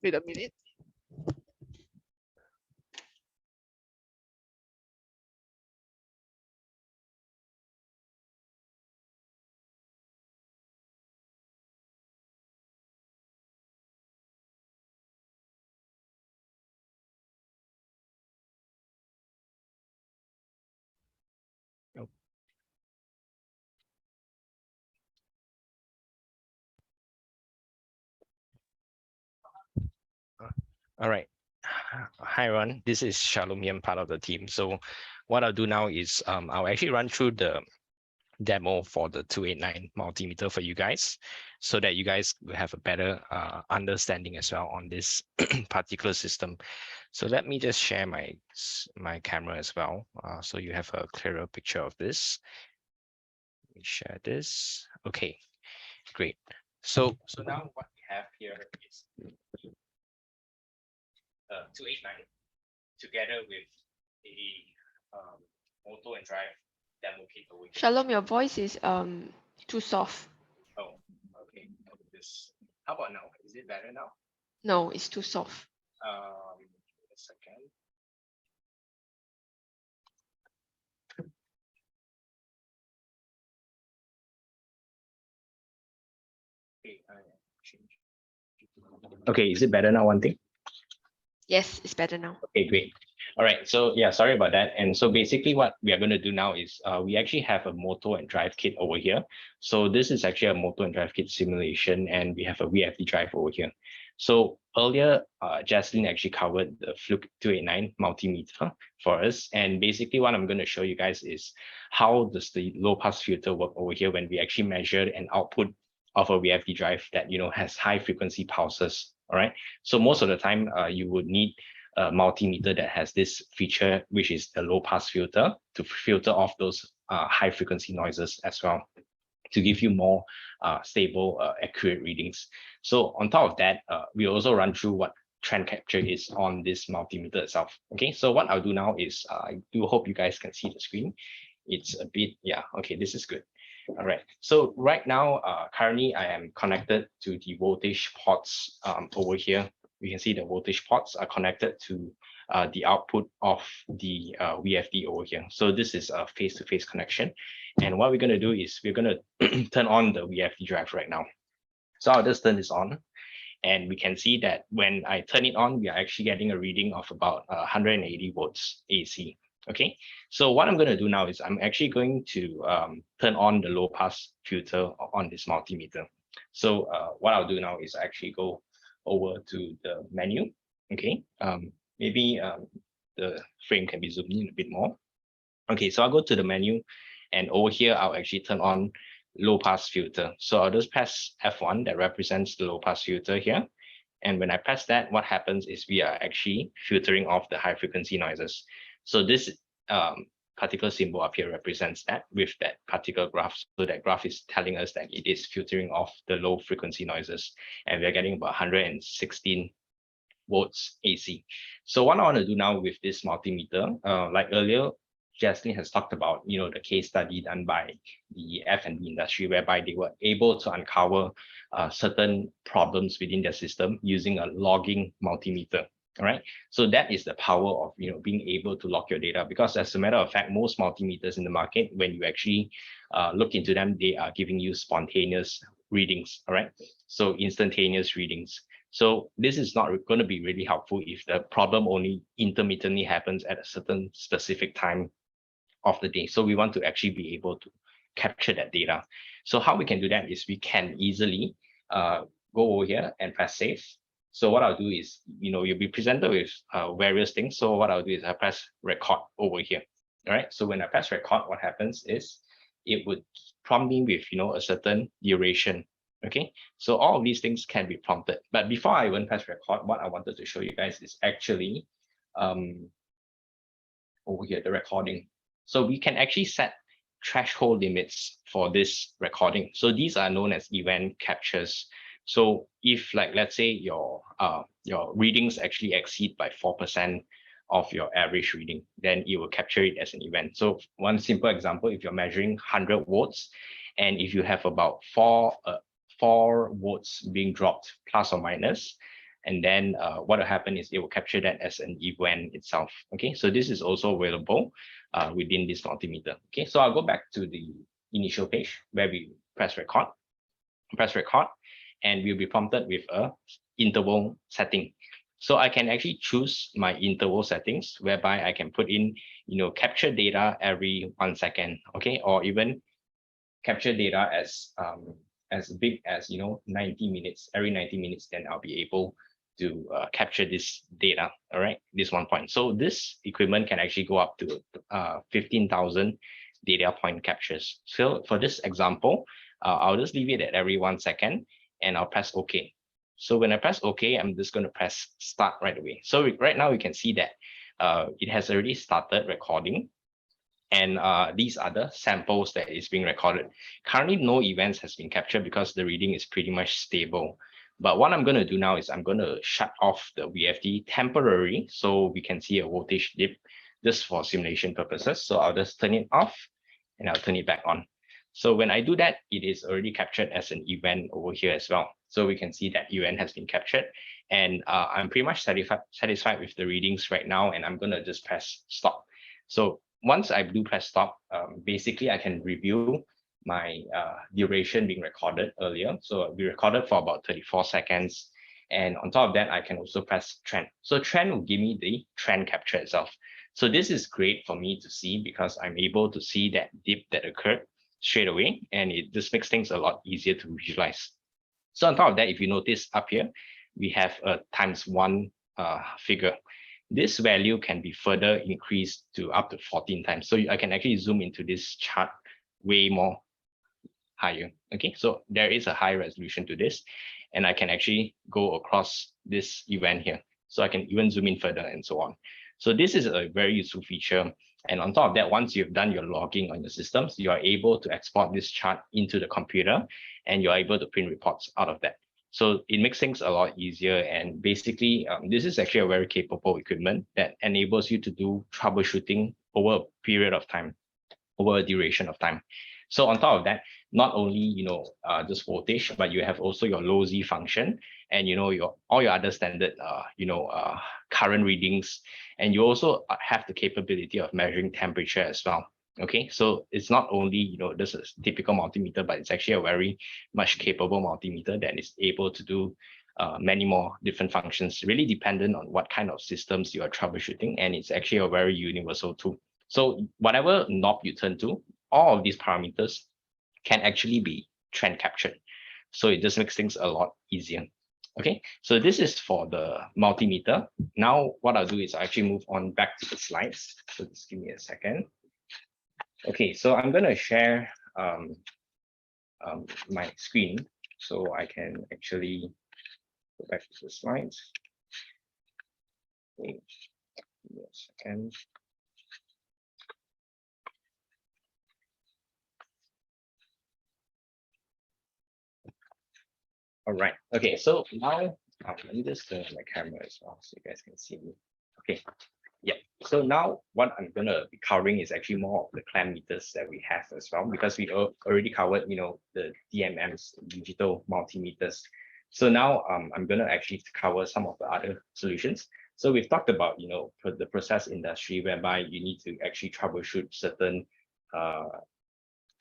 Wait a minute. All right. Hi, everyone. This is Shalom here. I'm part of the team. So what I'll do now is I'll actually run through the demo for the 289 multimeter for you guys so that you guys will have a better understanding as well on this particular system. So let me just share my camera as well so you have a clearer picture of this. Let me share this. Okay, great. So now what we have here is 289 together with a auto and drive demo kit. Shalom, your voice is too soft. Oh, okay. How about now? Is it better now? No, it's too soft. A second. Okay, is it better now? One thing. Yes, it's better now. Okay, great. All right, so yeah, sorry about that. And so basically what we are going to do now is we actually have a motor and drive kit over here. So this is actually a motor and drive kit simulation, and we have a VFD drive over here. So earlier, Jaslyn actually covered the Fluke 289 multimeter for us. And basically what I'm going to show you guys is how does the low pass filter work over here when we actually measure an output of a VFD drive that, you know, has high frequency pulses. All right. So most of the time you would need a multimeter that has this feature, which is the low pass filter, to filter off those high frequency noises as well, to give you more stable, accurate readings. So on top of that, we also run through what trend capture is on this multimeter itself. Okay, so what I'll do now is I do hope you guys can see the screen. It's a bit, yeah, okay, this is good. All right, so right now, currently I am connected to the voltage ports over here. You can see the voltage ports are connected to the output of the VFD over here. So this is a face-to-face connection. And what we're going to do is we're going to turn on the VFD drive right now. So I'll just turn this on. And we can see that when I turn it on, we are actually getting a reading of about 180 volts AC. Okay, so what I'm going to do now is I'm actually going to turn on the low pass filter on this multimeter. So what I'll do now is actually go over to the menu. Okay, maybe the frame can be zoomed in a bit more. Okay, so I'll go to the menu, and over here I'll actually turn on low pass filter. So I'll just press F1 that represents the low pass filter here. And when I press that, what happens is we are actually filtering off the high frequency noises. So this particular symbol up here represents that with that particular graph. So that graph is telling us that it is filtering off the low frequency noises, and we're getting about 116 volts AC. So what I want to do now with this multimeter, like earlier, Jaslyn has talked about, you know, the case study done by the F&B industry, whereby they were able to uncover certain problems within their system using a logging multimeter. All right, so that is the power of, you know, being able to log your data, because as a matter of fact, most multimeters in the market, when you actually look into them, they are giving you spontaneous readings. All right, so instantaneous readings. So this is not going to be really helpful if the problem only intermittently happens at a certain specific time of the day. So we want to actually be able to capture that data. So how we can do that is we can easily go over here and press save. So what I'll do is, you know, you'll be presented with various things. So what I'll do is I press record over here. All right. So when I press record, what happens is it would prompt me with, you know, a certain duration. Okay. So all of these things can be prompted. But before I even press record, what I wanted to show you guys is actually over here, the recording. So we can actually set threshold limits for this recording. So these are known as event captures. So if, like, let's say your readings actually exceed by 4% of your average reading, then it will capture it as an event. So one simple example, if you're measuring 100 volts, and if you have about four volts being dropped plus or minus, and then what will happen is it will capture that as an event itself. Okay, so this is also available within this multimeter. Okay, so I'll go back to the initial page where we press record, and we'll be prompted with a interval setting. So I can actually choose my interval settings, whereby I can put in, you know, capture data every 1 second, okay, or even capture data as big as, you know, 90 minutes, every 90 minutes, then I'll be able to capture this data. All right, this 1 point. So this equipment can actually go up to 15,000 data point captures. So for this example, I'll just leave it at every 1 second, and I'll press OK. So when I press OK, I'm just going to press start right away. So right now you can see that it has already started recording. And these are the samples that is being recorded. Currently, no events has been captured because the reading is pretty much stable. But what I'm going to do now is I'm going to shut off the VFD temporarily, so we can see a voltage dip just for simulation purposes. So I'll just turn it off and I'll turn it back on. So when I do that, it is already captured as an event over here as well. So we can see that event has been captured, and I'm pretty much satisfied with the readings right now, and I'm going to just press stop. So once I do press stop, basically I can review my duration being recorded earlier. So we recorded for about 34 seconds, And on top of that, I can also press trend. So trend will give me the trend capture itself. So this is great for me to see because I'm able to see that dip that occurred straight away, and it just makes things a lot easier to visualize. So on top of that, if you notice up here, we have a ×1 figure. This value can be further increased to up to 14 times. So I can actually zoom into this chart way more higher. Okay, so there is a high resolution to this, and I can actually go across this event here. So I can even zoom in further and so on. So this is a very useful feature. And on top of that, once you've done your logging on your systems, you are able to export this chart into the computer, and you're able to print reports out of that. So it makes things a lot easier. And basically, this is actually a very capable equipment that enables you to do troubleshooting over a period of time, over a duration of time. So on top of that, not only just voltage, but you have also your low Z function, and all your other standard current readings, and you also have the capability of measuring temperature as well. Okay, so it's not only this is typical multimeter, but it's actually a very much capable multimeter that is able to do many more different functions, really dependent on what kind of systems you are troubleshooting, and it's actually a very universal tool. So whatever knob you turn to, all of these parameters can actually be trend captured. So it just makes things a lot easier. Okay, so this is for the multimeter. Now what I'll do is I'll actually move on back to the slides. So just give me a second. Okay, so I'm going to share my screen so I can actually go back to the slides. Okay, give me a second. All right. Okay. So now let me just turn on my camera as well so you guys can see me. Okay. Yeah. So now what I'm gonna be covering is actually more of the clamp meters that we have as well, because we already covered the DMM's digital multimeters. So now I'm gonna actually cover some of the other solutions. So we've talked about the process industry, whereby you need to actually troubleshoot certain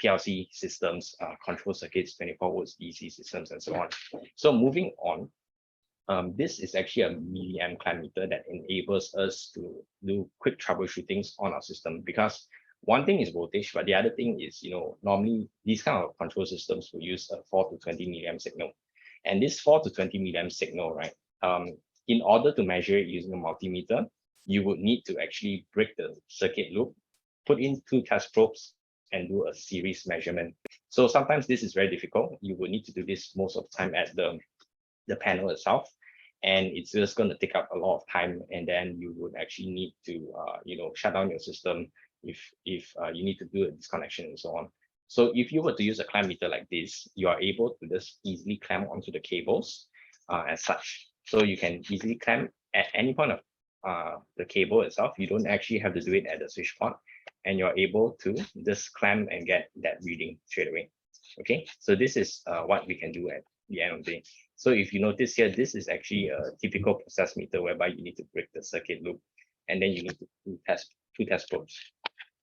PLC systems, control circuits, 24 volts DC systems, and so on. So moving on, this is actually a milliamp clamp meter that enables us to do quick troubleshootings on our system, because one thing is voltage, but the other thing is, normally these kind of control systems will use a 4 to 20 milliamp signal. And this 4 to 20 milliamp signal, right, in order to measure it using a multimeter, you would need to actually break the circuit loop, put in 2 test probes, and do a series measurement. So sometimes this is very difficult. You will need to do this most of the time at the panel itself, and it's just going to take up a lot of time, and then you would actually need to shut down your system if you need to do a disconnection and so on. So if you were to use a clamp meter like this, you are able to just easily clamp onto the cables as such. So you can easily clamp at any point of the cable itself. You don't actually have to do it at the switch port, and you're able to just clamp and get that reading straight away. Okay, so this is what we can do at the end of the day. So if you notice here, this is actually a typical process meter whereby you need to break the circuit loop, and then you need to do two test probes.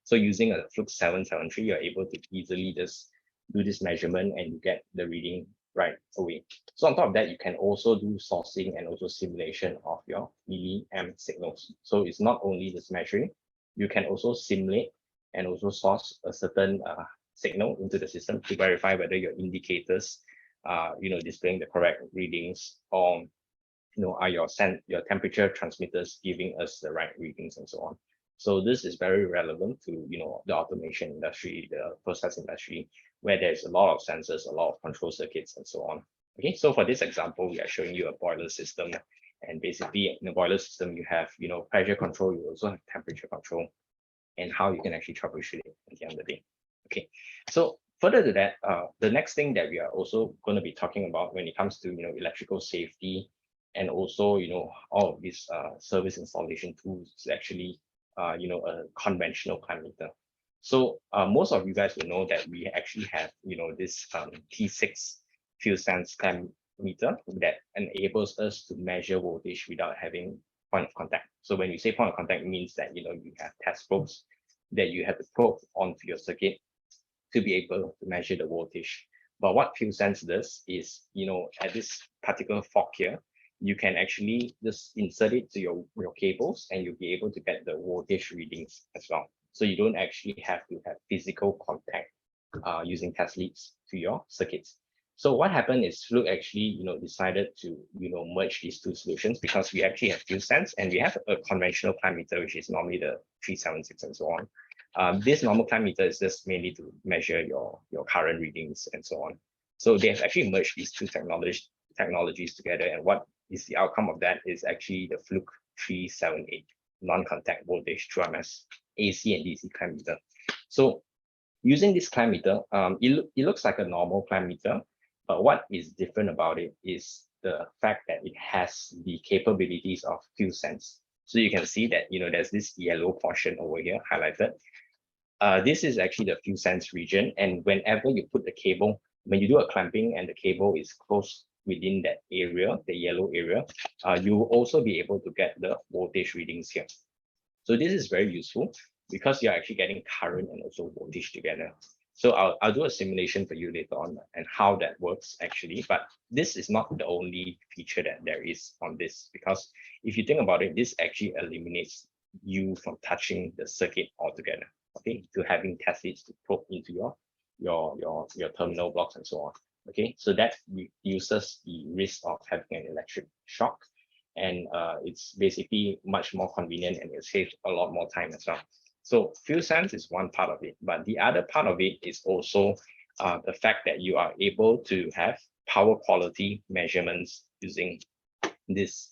So using a Flux 773, you're able to easily just do this measurement and you get the reading right away. So on top of that, you can also do sourcing and also simulation of your milliamp signals. So it's not only just measuring, you can also simulate and also source a certain signal into the system to verify whether your indicators are displaying the correct readings, or are your temperature transmitters giving us the right readings and so on. So this is very relevant to the automation industry, the process industry, where there's a lot of sensors, a lot of control circuits, and so on. Okay, so for this example, we are showing you a boiler system, and basically in a boiler system, you have pressure control, you also have temperature control, and how you can actually troubleshoot it at the end of the day. Okay, so further to that, the next thing that we are also going to be talking about when it comes to electrical safety, and also all of these service installation tools is actually a conventional clamp meter. So most of you guys will know that we actually have this T6 field sense clamp meter that enables us to measure voltage without having point of contact. So when you say point of contact, it means that you have test probes that you have to probe onto your circuit to be able to measure the voltage. But what field sense does is, at this particular fork here, you can actually just insert it to your cables and you'll be able to get the voltage readings as well. So you don't actually have to have physical contact using test leads to your circuits. So what happened is Fluke actually, decided to, merge these two solutions because we actually have fuse sense and we have a conventional clamp meter, which is normally the 376 and so on. This normal clamp meter is just mainly to measure your current readings and so on. So they have actually merged these two technologies together, and what is the outcome of that is actually the Fluke 378 non-contact voltage 2ms AC and DC clamp meter. So using this clamp meter, it looks like a normal clamp meter, but what is different about it is the fact that it has the capabilities of fuse sense. So you can see that there's this yellow portion over here highlighted. This is actually the fuse sense region, and whenever you put the cable, when you do a clamping and the cable is close within that area, the yellow area, you will also be able to get the voltage readings here. So this is very useful because you're actually getting current and also voltage together. So I'll do a simulation for you later on and how that works actually, but this is not the only feature that there is on this, because if you think about it, this actually eliminates you from touching the circuit altogether, okay, to having test leads to probe into your terminal blocks and so on. Okay, so that reduces the risk of having an electric shock, and it's basically much more convenient and it saves a lot more time as well. So fuse sense is one part of it, but the other part of it is also the fact that you are able to have power quality measurements using this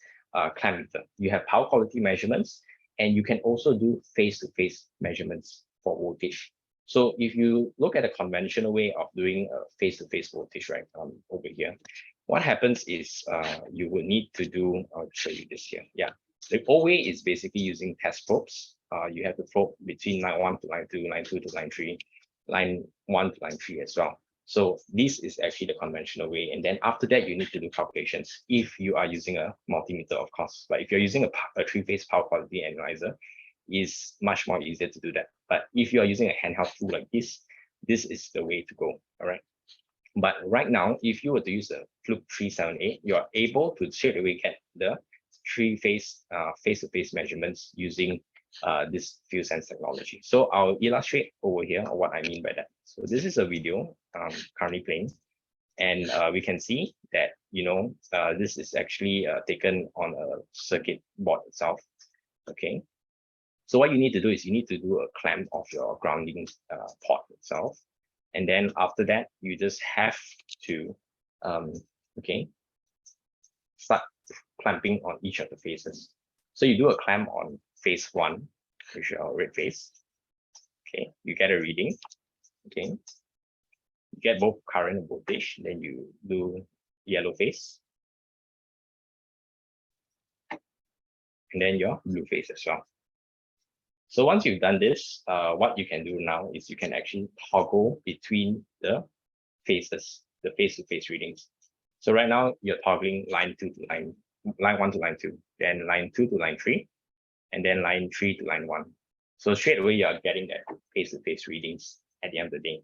clamp meter. You have power quality measurements, and you can also do face-to-face measurements for voltage. So if you look at a conventional way of doing a face-to-face voltage, right, over here, what happens is you would need to do, I'll show you this here. Yeah, the old way is basically using test probes. You have to probe between line 1 to line 2, line 2 to line 3, line 1 to line 3 as well. So this is actually the conventional way. And then after that, you need to do calculations if you are using a multimeter, of course. But if you're using a three-phase power quality analyzer, it's much more easier to do that. But if you are using a handheld tool like this is the way to go, all right? But right now, if you were to use a Fluke 378, you are able to straight away get the three-phase face-to-face measurements using this fuse sense technology. So I'll illustrate over here what I mean by that. So this is a video currently playing, and we can see that this is actually taken on a circuit board itself. Okay, so what you need to do is you need to do a clamp of your grounding port itself, and then after that you just have to start clamping on each of the phases. So you do a clamp on phase 1, which is our red phase. Okay, you get a reading. Okay, you get both current and voltage. Then you do yellow phase, and then your blue phase as well. So once you've done this, what you can do now is you can actually toggle between the phases, the face-to-face readings. So right now you're toggling line 2 to line 1 to line 2, then line 2 to line 3, and then line 3 to line 1. So straight away you're getting that face-to-face readings at the end of the day.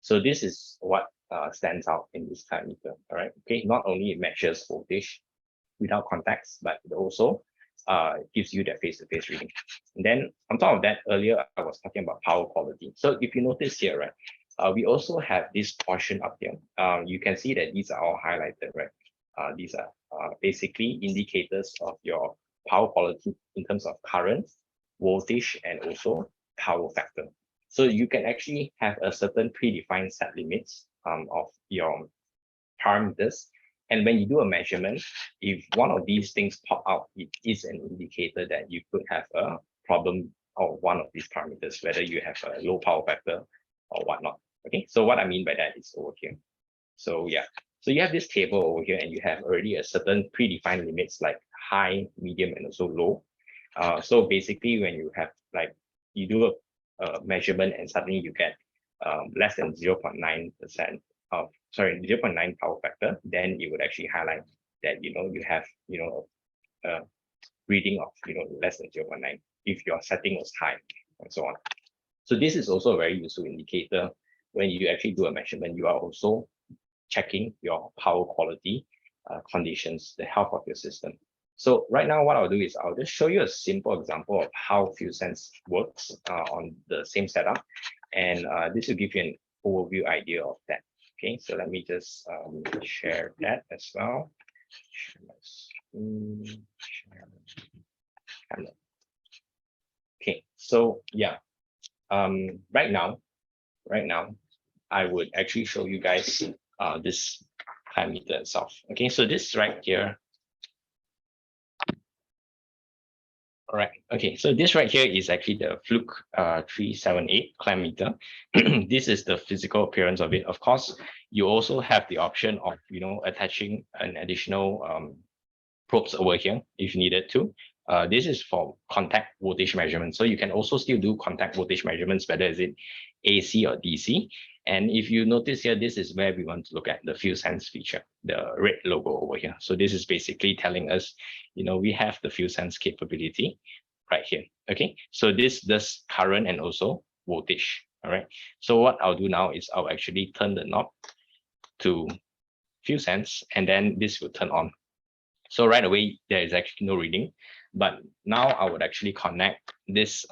So this is what stands out in this clamp meter. All right. Okay. Not only it measures voltage without contacts, but it also gives you that face-to-face reading. And then on top of that, earlier I was talking about power quality. So if you notice here, right, we also have this portion up here. You can see that these are all highlighted, right? These are basically indicators of your power quality in terms of current, voltage, and also power factor. So you can actually have a certain predefined set limits of your parameters. And when you do a measurement, if one of these things pop out, it is an indicator that you could have a problem of one of these parameters, whether you have a low power factor or whatnot. Okay, so what I mean by that is over here. So yeah, so you have this table over here and you have already a certain predefined limits like high, medium, and also low. So basically when you have like, you do a measurement and suddenly you get less than 0.9% of, 0.9 power factor, then it would actually highlight that, you have, a reading of, less than 0.9 if your setting was high and so on. So this is also a very useful indicator. When you actually do a measurement, you are also checking your power quality conditions, the health of your system. So right now, what I'll do is I'll just show you a simple example of how FuelSense works on the same setup, and this will give you an overview idea of that. Okay, so let me just share that as well. Share my screen, share camera. Okay, so yeah, right now, I would actually show you guys this clamp meter itself. Okay, so this right here. All right. Okay, so this right here is actually the Fluke 378 clamp meter. This is the physical appearance of it. Of course, you also have the option of attaching an additional probes over here if needed to. This is for contact voltage measurement. So you can also still do contact voltage measurements, whether is it AC or DC. And if you notice here, this is where we want to look at the FuelSense feature, the red logo over here. So this is basically telling us, we have the FuelSense capability right here. Okay, so this does current and also voltage. All right. So what I'll do now is I'll actually turn the knob to FuelSense, and then this will turn on. So right away, there is actually no reading, but now I would actually connect this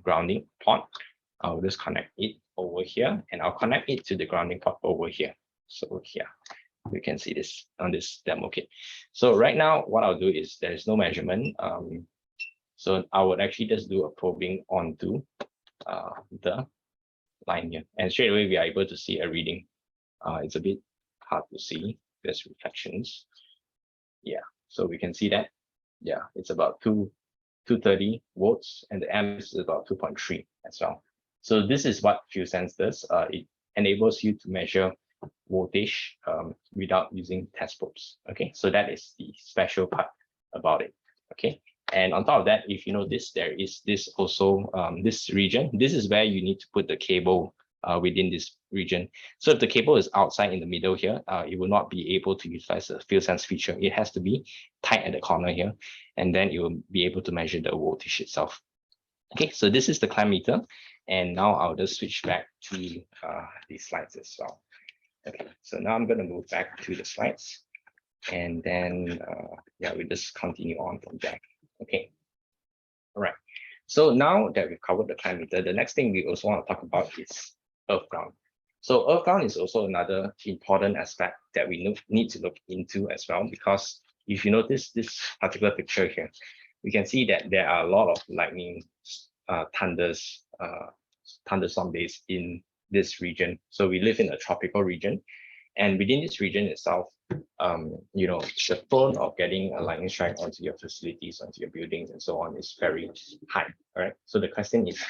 grounding port. I'll just connect it over here, and I'll connect it to the grounding port over here. So here, we can see this on this demo kit. So right now, what I'll do is there's no measurement. So I would actually just do a probing onto the line here, and straight away we are able to see a reading. It's a bit hard to see. There's reflections. Yeah, so we can see that. Yeah, it's about 230 volts, and the amp is about 2.3 as well. So this is what FuelSense does. It enables you to measure voltage without using test probes. Okay, so that is the special part about it. Okay, and on top of that, if you notice, there is this also this region. This is where you need to put the cable within this region. So if the cable is outside in the middle here, it will not be able to utilize the FuelSense feature. It has to be tight at the corner here, and then it will be able to measure the voltage itself. Okay, so this is the clamp meter, and now I'll just switch back to the slides as well. Okay, so now I'm going to move back to the slides, and then yeah, we just continue on from there. Okay, all right. So now that we've covered the clamp meter, the next thing we also want to talk about is earth ground. So earth ground is also another important aspect that we need to look into as well, because if you notice this particular picture here, we can see that there are a lot of lightning, thunderstorm days in this region. So we live in a tropical region, and within this region itself, the prone of getting a lightning strike onto your facilities, onto your buildings, and so on is very high. All right. So the question is,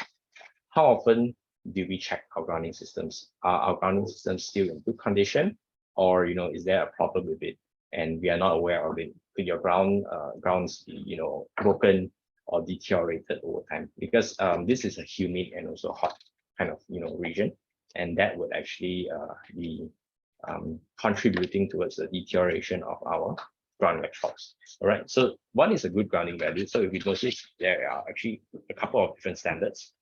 how often do we check our grounding systems? Are our grounding systems still in good condition, or is there a problem with it and we are not aware of it? Could your grounds be broken or deteriorated over time? Because this is a humid and also hot kind of region, and that would actually be contributing towards the deterioration of our grounding electrodes. All right. So what is a good grounding value? So if you notice, there are actually a couple of different standards.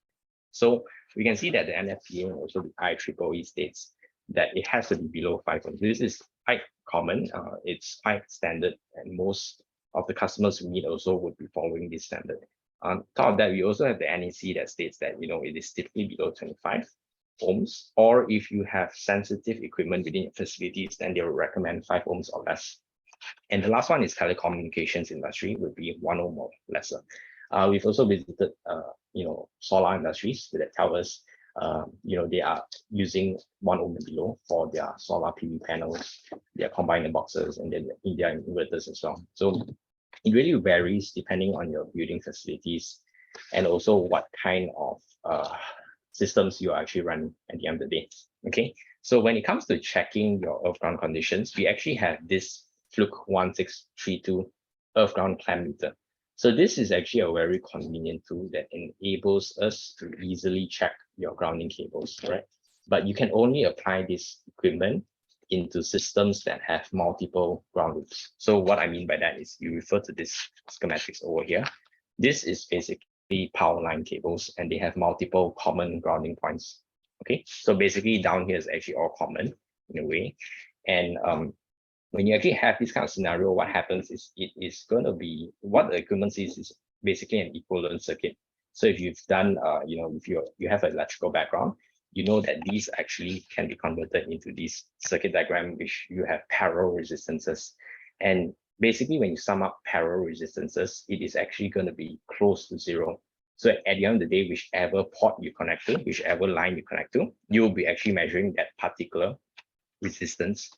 So we can see that the NFPA and also the IEEE states that it has to be below 5 ohms. This is quite common. It's quite standard, and most of the customers we meet also would be following this standard. On top of that, we also have the NEC that states that it is typically below 25 ohms, or if you have sensitive equipment within your facilities, then they will recommend 5 ohms or less. And the last one is telecommunications industry, would be 1 ohm or lesser. We've also visited solar industries that tell us they are using 1 ohm and below for their solar PV panels, their combiner boxes, and then their inverters as well. So it really varies depending on your building facilities and also what kind of systems you are actually running at the end of the day. Okay, so when it comes to checking your earth ground conditions, we actually have this Fluke 1632 earth ground clamp meter. So this is actually a very convenient tool that enables us to easily check your grounding cables, right? But you can only apply this equipment into systems that have multiple ground loops. So what I mean by that is you refer to this schematics over here. This is basically power line cables, and they have multiple common grounding points. Okay, so basically down here is actually all common in a way. And when you actually have this kind of scenario, what happens is it is going to be, what the equipment is basically an equivalent circuit. So if you've done, if you have an electrical background, you know that these actually can be converted into this circuit diagram, which you have parallel resistances. And basically, when you sum up parallel resistances, it is actually going to be close to zero. So at the end of the day, whichever port you connect to, whichever line you connect to, you will be actually measuring that particular resistance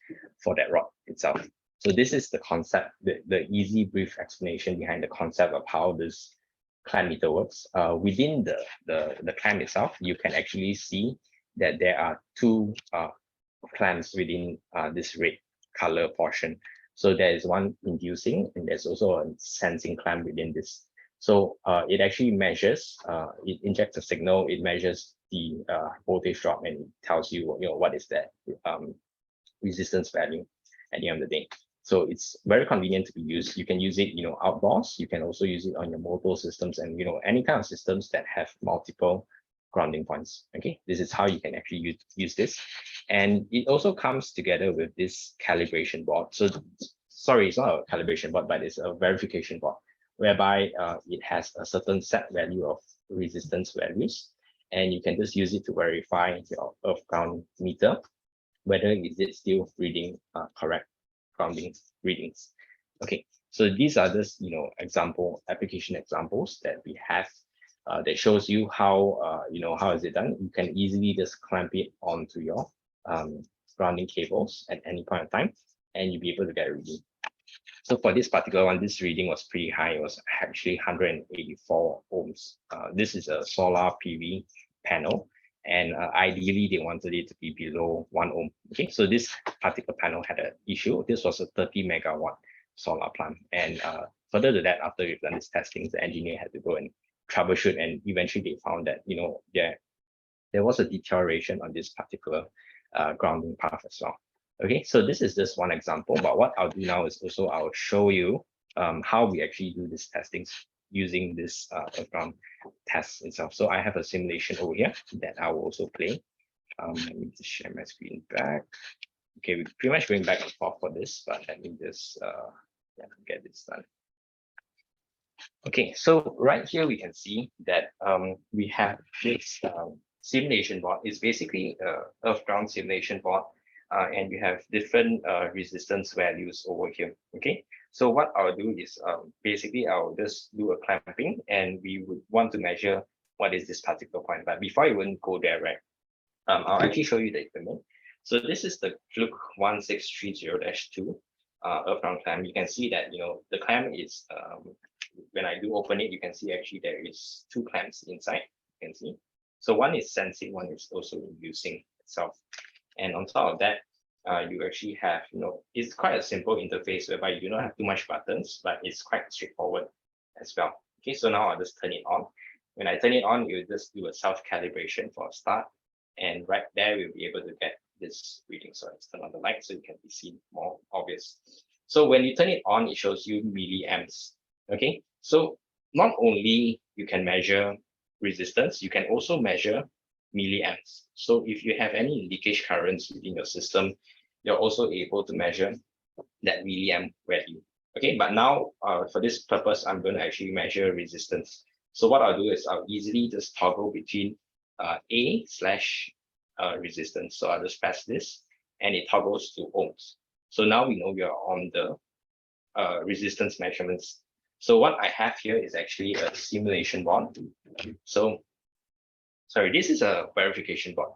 for that rod itself. So this is the concept, the easy, brief explanation behind the concept of how this clamp meter works. Within the clamp itself, you can actually see that there are two clamps within this red color portion. So there is one inducing, and there's also a sensing clamp within this. So it actually measures, it injects a signal, it measures the voltage drop, and it tells you, what is that resistance value at the end of the day. So it's very convenient to be used. You can use it, outdoors. You can also use it on your mobile systems and, any kind of systems that have multiple grounding points. Okay, this is how you can actually use this. And it also comes together with this calibration board. So sorry, it's not a calibration board, but it's a verification board, whereby it has a certain set value of resistance values. And you can just use it to verify your earth ground meter, whether is it still reading correct grounding readings. Okay, so these are just application examples that we have that shows you how how is it done. You can easily just clamp it onto your grounding cables at any point of time, and you'll be able to get a reading. So for this particular one, this reading was pretty high. It was actually 184 ohms. This is a solar PV panel, and ideally they wanted it to be below 1 ohm. Okay, so this particular panel had an issue. This was a 30 megawatt solar plant, and further to that, after we've done this testing, the engineer had to go and troubleshoot, and eventually they found that there was a deterioration on this particular grounding path as well. Okay, so this is just one example, but what I'll do now is also I'll show you how we actually do this testing using this ground test itself. So I have a simulation over here that I will also play. Let me just share my screen back. Okay, we're pretty much going back and forth for this, but let me just get this done. Okay, so right here we can see that we have this simulation board. It's basically earth ground simulation board. And you have different resistance values over here. Okay, so what I'll do is basically I'll just do a clamping, and we would want to measure what is this particular point. But before I even go there, right, I'll actually show you the equipment. So this is the Fluke 1630-2 earth ground clamp. You can see that the clamp is when I do open it, you can see actually there is two clamps inside. You can see. So one is sensing, one is also inducing itself. And on top of that, you actually have, it's quite a simple interface whereby you do not have too much buttons, but it's quite straightforward as well. Okay, so now I'll just turn it on. When I turn it on, you just do a self-calibration for a start. And right there, we'll be able to get this reading. So let's turn on the light so it can be seen more obvious. So when you turn it on, it shows you milliamps. Okay, so not only you can measure resistance, you can also measure milliamps. So if you have any leakage currents within your system, you're also able to measure that milliamp value. Okay, but now for this purpose, I'm going to actually measure resistance. So what I'll do is I'll easily just toggle between A/resistance. So I'll just press this, and it toggles to ohms. So now we know we are on the resistance measurements. So what I have here is actually a simulation board. So sorry, this is a verification board.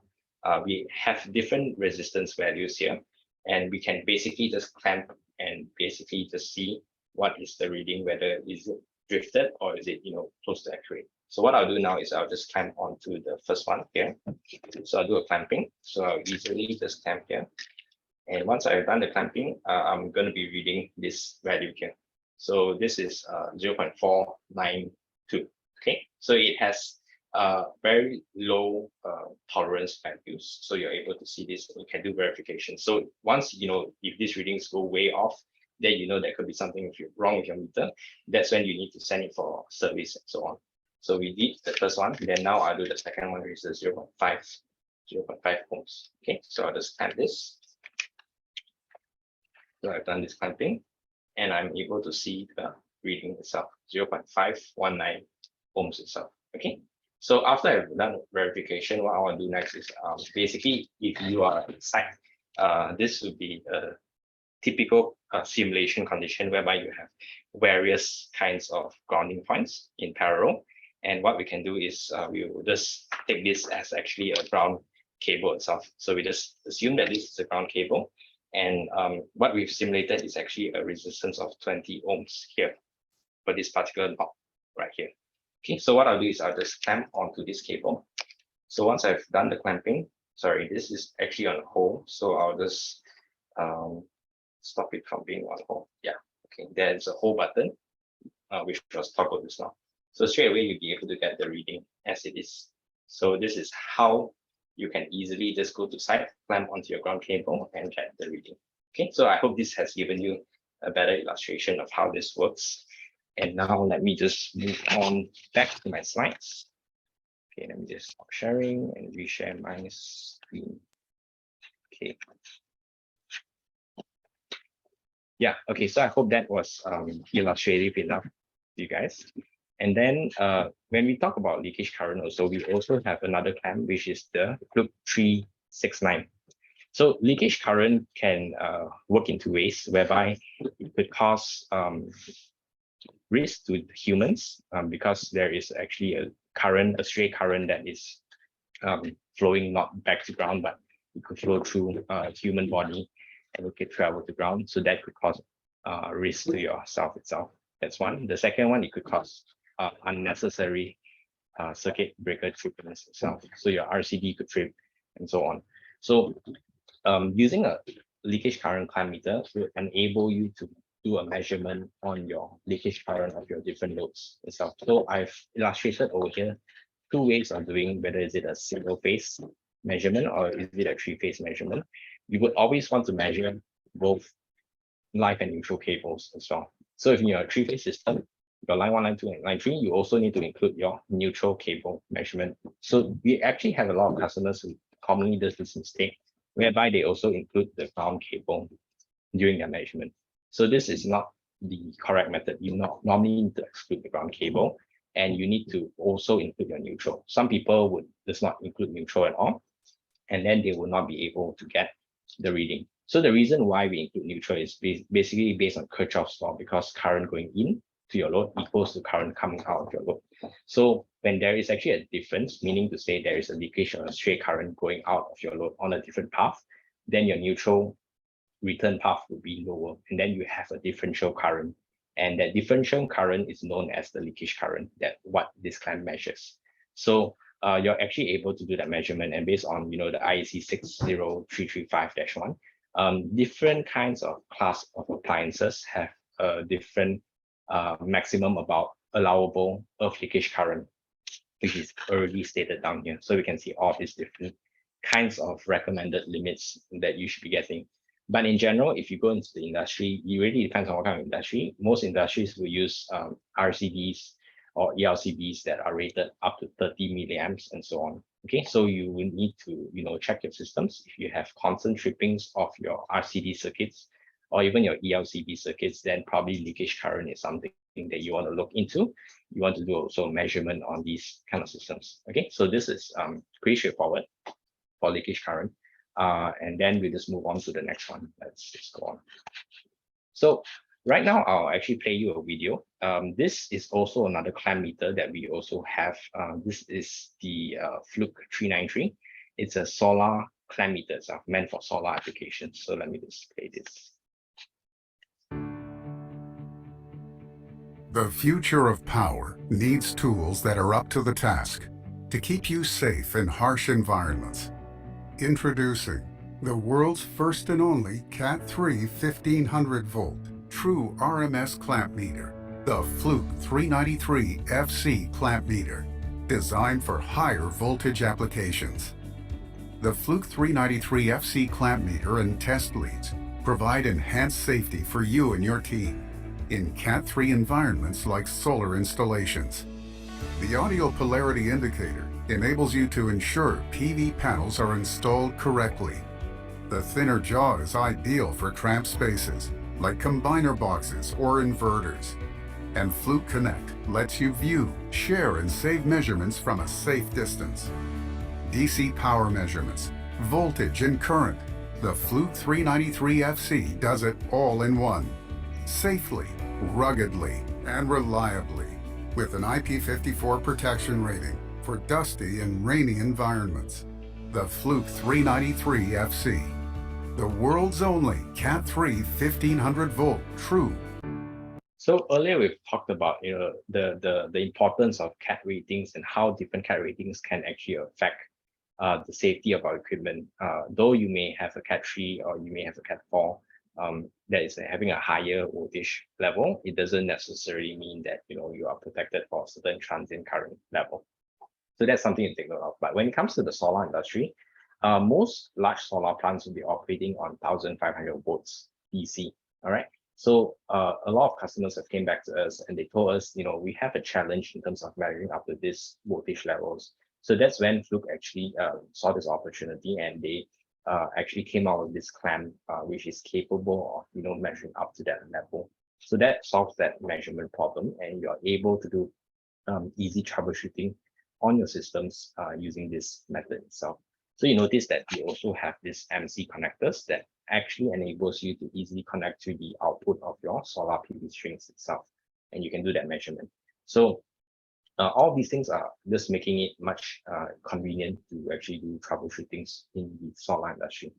We have different resistance values here, and we can basically just clamp and basically just see what is the reading, whether is it drifted or is it close to accurate. So what I'll do now is I'll just clamp onto the first one here. So I'll do a clamping. So I'll easily just clamp here. And once I've done the clamping, I'm going to be reading this value here. So this is 0.492. Okay, so it has very low tolerance values, so you're able to see this. You can do verification. So once if these readings go way off, then there could be something wrong with your meter. That's when you need to send it for service and so on. So we did the first one, then now I'll do the second one, which is 0.5 ohms. Okay, so I'll just clamp this. So I've done this clamping, and I'm able to see the reading itself, 0.519 ohms itself. Okay. So after I've done verification, what I want to do next is basically, if you are at site, this would be a typical simulation condition whereby you have various kinds of grounding points in parallel. And what we can do is we will just take this as actually a ground cable itself. So we just assume that this is a ground cable. And what we've simulated is actually a resistance of 20 ohms here for this particular knob right here. Okay, so what I'll do is I'll just clamp onto this cable. So once I've done the clamping, sorry, this is actually on hold. So I'll just stop it from being on hold. Yeah, okay, there's a hold button, which was toggled just now. So straight away, you'll be able to get the reading as it is. So this is how you can easily just go to site, clamp onto your ground cable and get the reading. Okay, so I hope this has given you a better illustration of how this works. And now let me just move on back to my slides. Okay, let me just stop sharing and reshare my screen. Okay. Yeah, okay, so I hope that was illustrative enough for you guys. And then when we talk about leakage current also, we also have another clamp, which is the Fluke 369. So leakage current can work in two ways, whereby it could cause risk to humans because there is actually a current, a stray current that is flowing not back to ground, but it could flow through a human body and it could travel to ground. So that could cause risk to yourself itself. That's one. The second one, it could cause unnecessary circuit breaker trippings itself. So your RCD could trip and so on. So using a leakage current clamp meter will enable you to do a measurement on your leakage current of your different loads itself. So I've illustrated over here two ways of doing, whether is it a single phase measurement or is it a three-phase measurement. You would always want to measure both live and neutral cables as well. So if you're a three-phase system, your line 1, line 2, and line 3, you also need to include your neutral cable measurement. So we actually have a lot of customers who commonly do this mistake, whereby they also include the ground cable during their measurement. So this is not the correct method. You normally need to exclude the ground cable, and you need to also include your neutral. Some people would just not include neutral at all, and then they will not be able to get the reading. So the reason why we include neutral is basically based on Kirchhoff's law, because current going in to your load equals to current coming out of your load. So when there is actually a difference, meaning to say there is a leakage or a stray current going out of your load on a different path, then your neutral return path will be lower, and then you have a differential current. And that differential current is known as the leakage current, that what this clamp measures. So you're actually able to do that measurement, and based on the IEC 60335-1, different kinds of class of appliances have a different maximum about allowable earth leakage current, which is already stated down here. So we can see all these different kinds of recommended limits that you should be getting. But in general, if you go into the industry, it really depends on what kind of industry. Most industries will use RCDs or ELCBs that are rated up to 30 milliamps and so on. Okay, so you will need to check your systems. If you have constant trippings of your RCD circuits or even your ELCB circuits, then probably leakage current is something that you want to look into. You want to do also measurement on these kind of systems. Okay, so this is pretty straightforward for leakage current. And then we just move on to the next one. Let's just go on. So right now, I'll actually play you a video. This is also another clamp meter that we also have. This is the Fluke 393. It's a solar clamp meter itself, meant for solar applications. So let me just play this. The future of power needs tools that are up to the task to keep you safe in harsh environments. Introducing the world's first and only Cat 3 1500 volt true RMS clamp meter, the Fluke 393 FC clamp meter, designed for higher voltage applications. The Fluke 393 FC clamp meter and test leads provide enhanced safety for you and your team in Cat 3 environments like solar installations. The audio polarity indicator enables you to ensure PV panels are installed correctly. The thinner jaw is ideal for cramped spaces like combiner boxes or inverters. And Fluke Connect lets you view, share, and save measurements from a safe distance. DC power measurements, voltage and current. The Fluke 393FC does it all in one. Safely, ruggedly, and reliably, with an IP54 protection rating for dusty and rainy environments. The Fluke 393FC, the world's only Cat 3 1500 volt true. So earlier we've talked about the importance of CAT ratings and how different CAT ratings can actually affect the safety of our equipment. Though you may have a Cat 3 or you may have a Cat 4 that is having a higher voltage level, it doesn't necessarily mean that you are protected for a certain transient current level. So that's something to take note of. But when it comes to the solar industry, most large solar plants will be operating on 1500 volts DC. All right. So a lot of customers have came back to us and they told us, we have a challenge in terms of measuring up to these voltage levels. So that's when Fluke actually saw this opportunity, and they actually came out with this clamp, which is capable of measuring up to that level. So that solves that measurement problem, and you're able to do easy troubleshooting on your systems using this method itself. So you notice that we also have these MC connectors that actually enables you to easily connect to the output of your solar PV strings itself, and you can do that measurement. So all these things are just making it much convenient to actually do troubleshootings in the solar industry.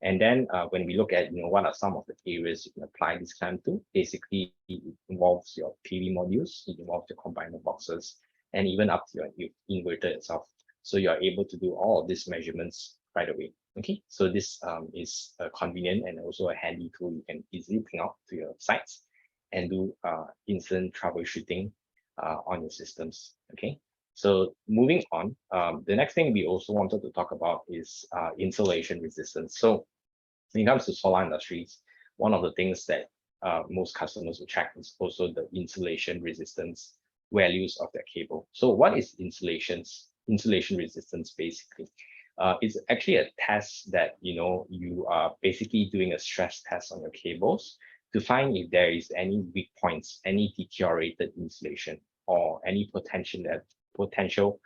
And then when we look at what are some of the areas you can apply this clamp to, basically it involves your PV modules, it involves your combiner boxes, and even up to your inverter itself. So you're able to do all of these measurements right away. Okay, so this is convenient and also a handy tool you can easily bring out to your sites and do instant troubleshooting on your systems. Okay, so moving on, the next thing we also wanted to talk about is insulation resistance. So when it comes to solar industries, one of the things that most customers will check is also the insulation resistance values of their cable. So what is insulation resistance basically? It's actually a test that you are basically doing a stress test on your cables to find if there is any weak points, any deteriorated insulation, or any potential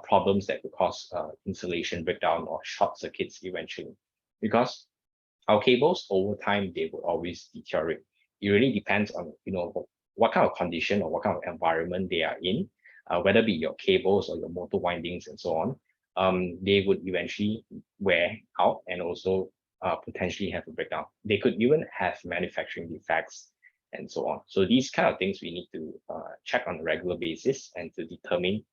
problems that could cause insulation breakdown or short circuits eventually. Because our cables over time, they will always deteriorate. It really depends on what kind of condition or what kind of environment they are in, whether it be your cables or your motor windings and so on. They would eventually wear out and also potentially have a breakdown. They could even have manufacturing defects and so on. So these kind of things we need to check on a regular basis and to determine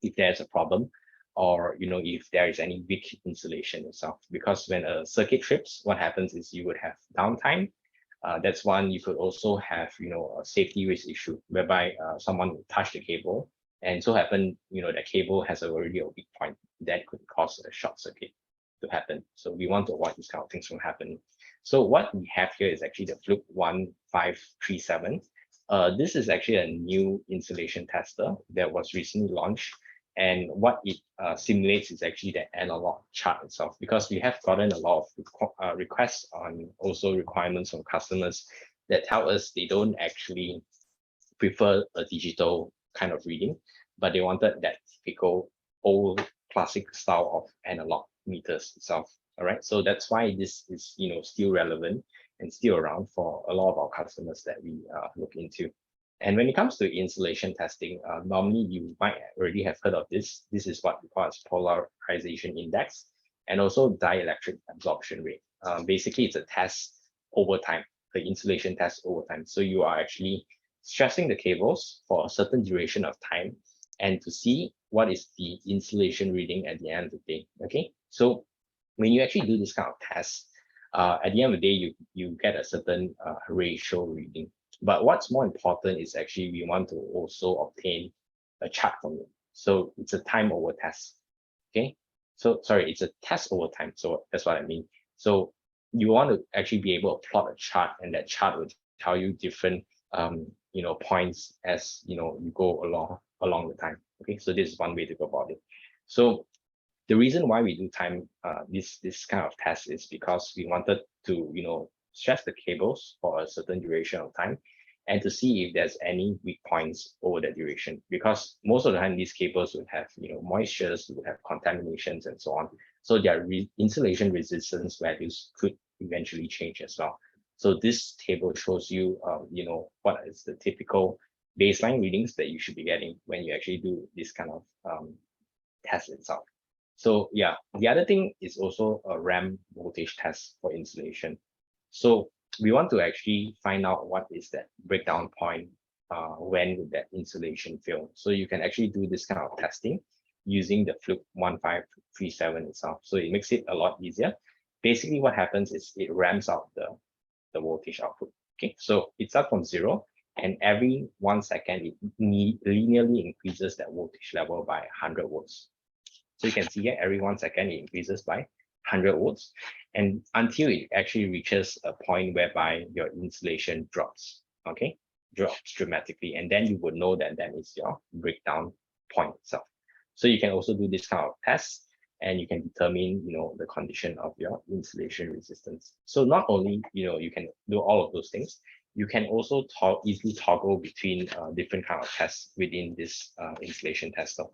if there's a problem or if there is any weak insulation itself. Because when a circuit trips, what happens is you would have downtime. That's one. You could also have a safety risk issue whereby someone will touch the cable and so happen the cable has already a weak point that could cause a short circuit to happen. So we want to avoid these kind of things from happening. So what we have here is actually the Fluke 1537. This is actually a new insulation tester that was recently launched. And what it simulates is actually the analog chart itself, because we have gotten a lot of requests on also requirements from customers that tell us they don't actually prefer a digital kind of reading, but they wanted that typical old classic style of analog meters itself. All right, so that's why this is still relevant and still around for a lot of our customers that we look into. And when it comes to insulation testing, normally you might already have heard of this. This is what we call as polarization index and also dielectric absorption rate. Basically, it's a test over time, the insulation test over time. So you are actually stressing the cables for a certain duration of time and to see what is the insulation reading at the end of the day. Okay, so when you actually do this kind of test, at the end of the day, you get a certain ratio reading. But what's more important is actually we want to also obtain a chart from it. So it's a time over test. Okay, so sorry, it's a test over time. So that's what I mean. So you want to actually be able to plot a chart, and that chart will tell you different points as you go along the time. Okay, so this is one way to go about it. So the reason why we do time this kind of test is because we wanted to stress the cables for a certain duration of time and to see if there's any weak points over the duration, because most of the time these cables would have moistures, would have contaminations and so on. So their insulation resistance values could eventually change as well. So this table shows you, what is the typical baseline readings that you should be getting when you actually do this kind of test itself. So yeah, the other thing is also a RAM voltage test for insulation. So we want to actually find out what is that breakdown point, when would that insulation fail. So you can actually do this kind of testing using the Fluke 1537 itself. So it makes it a lot easier. Basically what happens is it ramps up the voltage output. Okay, so it's up from 0, and every 1 second it linearly increases that voltage level by 100 volts. So you can see here every 1 second it increases by 100 volts, and until it actually reaches a point whereby your insulation drops, drops dramatically, and then you would know that that is your breakdown point itself. So you can also do this kind of test, and you can determine, the condition of your insulation resistance. So not only, you can do all of those things, you can also easily toggle between different kind of tests within this insulation tester.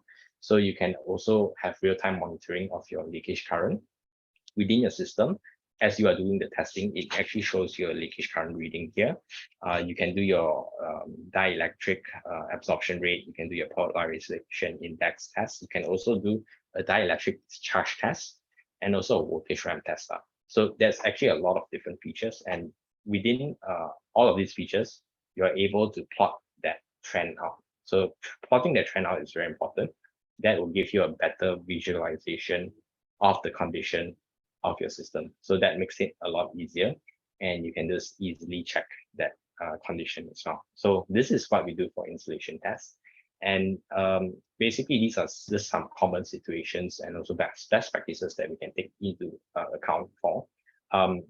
So you can also have real-time monitoring of your leakage current within your system. As you are doing the testing, it actually shows your leakage current reading here. You can do your dielectric absorption rate. You can do your polarization index test. You can also do a dielectric discharge test and also a voltage ramp test. So there's actually a lot of different features, and within all of these features, you're able to plot that trend out. So plotting that trend out is very important. That will give you a better visualization of the condition of your system. So that makes it a lot easier, and you can just easily check that condition as well. So this is what we do for insulation tests. And basically, these are just some common situations and also best practices that we can take into account for.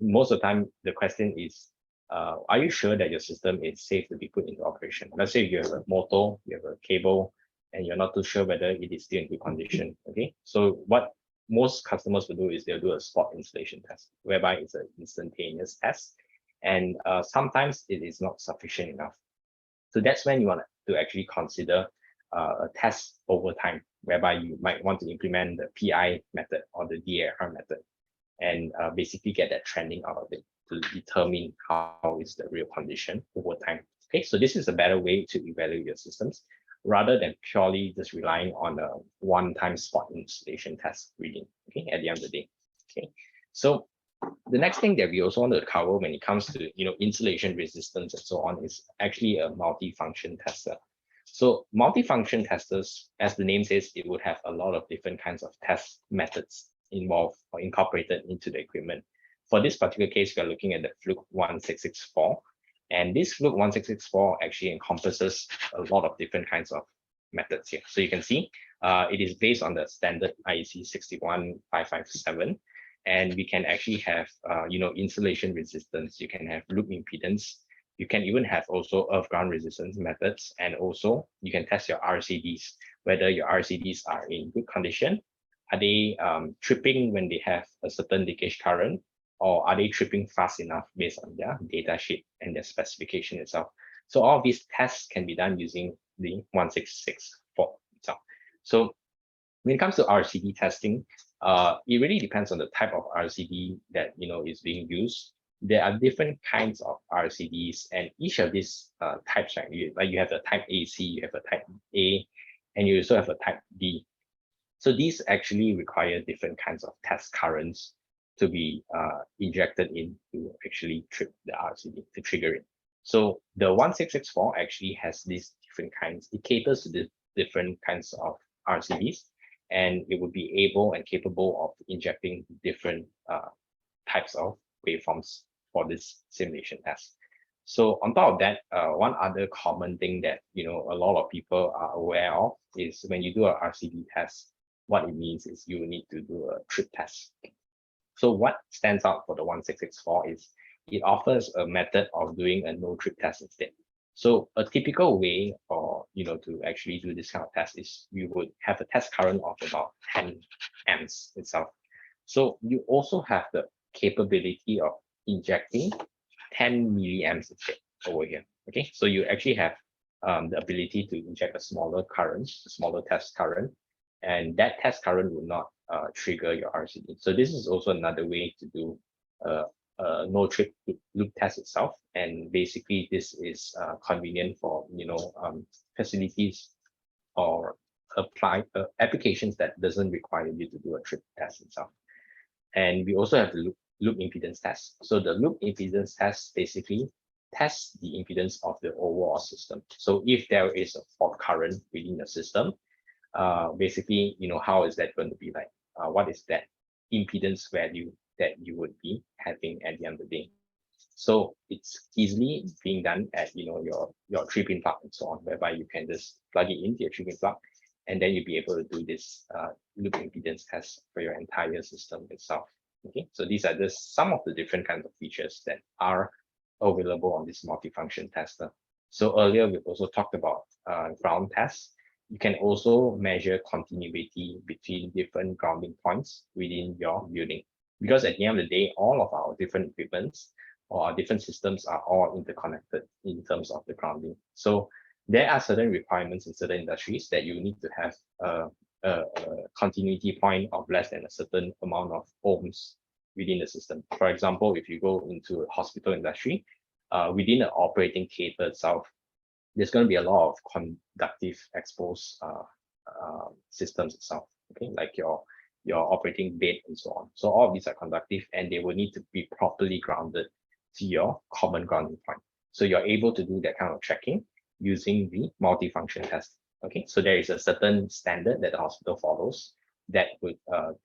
Most of the time, the question is, are you sure that your system is safe to be put into operation? Let's say you have a motor, you have a cable, and you're not too sure whether it is still in good condition. Okay, so what most customers will do is they'll do a spot installation test, whereby it's an instantaneous test, and sometimes it is not sufficient enough. So that's when you want to actually consider a test over time, whereby you might want to implement the PI method or the DAR method, and basically get that trending out of it to determine how is the real condition over time. Okay, so this is a better way to evaluate your systems, rather than purely just relying on a one-time spot installation test reading, okay, at the end of the day. Okay, so the next thing that we also want to cover when it comes to insulation resistance and so on is actually a multi-function tester. So multi-function testers, as the name says, it would have a lot of different kinds of test methods involved or incorporated into the equipment. For this particular case, we are looking at the Fluke 1664. And this Fluke 1664 actually encompasses a lot of different kinds of methods here. So you can see it is based on the standard IEC 61557. And we can actually have, insulation resistance. You can have loop impedance. You can even have also earth ground resistance methods. And also you can test your RCDs, whether your RCDs are in good condition. Are they tripping when they have a certain leakage current? Or are they tripping fast enough based on their data sheet and their specification itself? So all of these tests can be done using the 1664 itself. So when it comes to RCD testing, it really depends on the type of RCD that is being used. There are different kinds of RCDs, and each of these types, right? You have a type AC, you have a type A, and you also have a type B. So these actually require different kinds of test currents to be injected in to actually trip the RCD, to trigger it. So the 1664 actually has these different kinds. It caters to the different kinds of RCDs, and it would be able and capable of injecting different types of waveforms for this simulation test. So on top of that, one other common thing that a lot of people are aware of is when you do a RCD test, what it means is you need to do a trip test. So what stands out for the 1664 is it offers a method of doing a no trip test instead. So a typical way or to actually do this kind of test is you would have a test current of about 10 amps itself. So you also have the capability of injecting 10 milliamps instead over here. Okay, so you actually have the ability to inject a smaller current, a smaller test current, and that test current will not trigger your RCD. So this is also another way to do no trip loop test itself, and basically this is convenient for facilities or applications that doesn't require you to do a trip test itself. And we also have the loop impedance test. So the loop impedance test basically tests the impedance of the overall system. So if there is a fault current within the system, basically, how is that going to be like? What is that impedance value that you would be having at the end of the day? So it's easily being done at your 3-pin plug and so on, whereby you can just plug it into your 3-pin plug, and then you'll be able to do this loop impedance test for your entire system itself. Okay, so these are just some of the different kinds of features that are available on this multifunction tester. So earlier we've also talked about ground tests. You can also measure continuity between different grounding points within your building, because at the end of the day, all of our different equipments or our different systems are all interconnected in terms of the grounding. So there are certain requirements in certain industries that you need to have a continuity point of less than a certain amount of ohms within the system. For example, if you go into a hospital industry, within the operating theater itself, there's going to be a lot of conductive exposed systems itself, okay, like your operating bed and so on. So all of these are conductive, and they will need to be properly grounded to your common grounding point. So you're able to do that kind of tracking using the multifunction test. Okay, so there is a certain standard that the hospital follows that would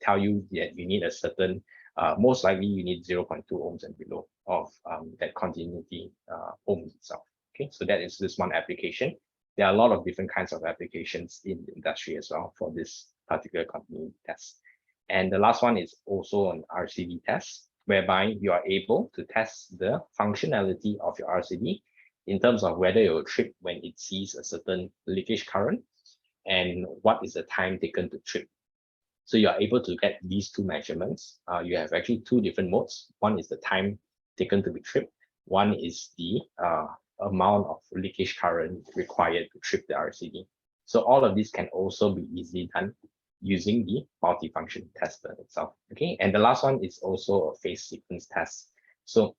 tell you that you need a certain, most likely you need 0.2 ohms and below of that continuity ohms itself. Okay, so that is this one application. There are a lot of different kinds of applications in the industry as well for this particular continuity test. And the last one is also an RCD test, whereby you are able to test the functionality of your RCD in terms of whether it will trip when it sees a certain leakage current and what is the time taken to trip. So you are able to get these two measurements. You have actually two different modes. One is the time taken to be tripped. One is the amount of leakage current required to trip the RCD. So all of this can also be easily done using the multifunction tester itself. Okay, and the last one is also a phase sequence test. So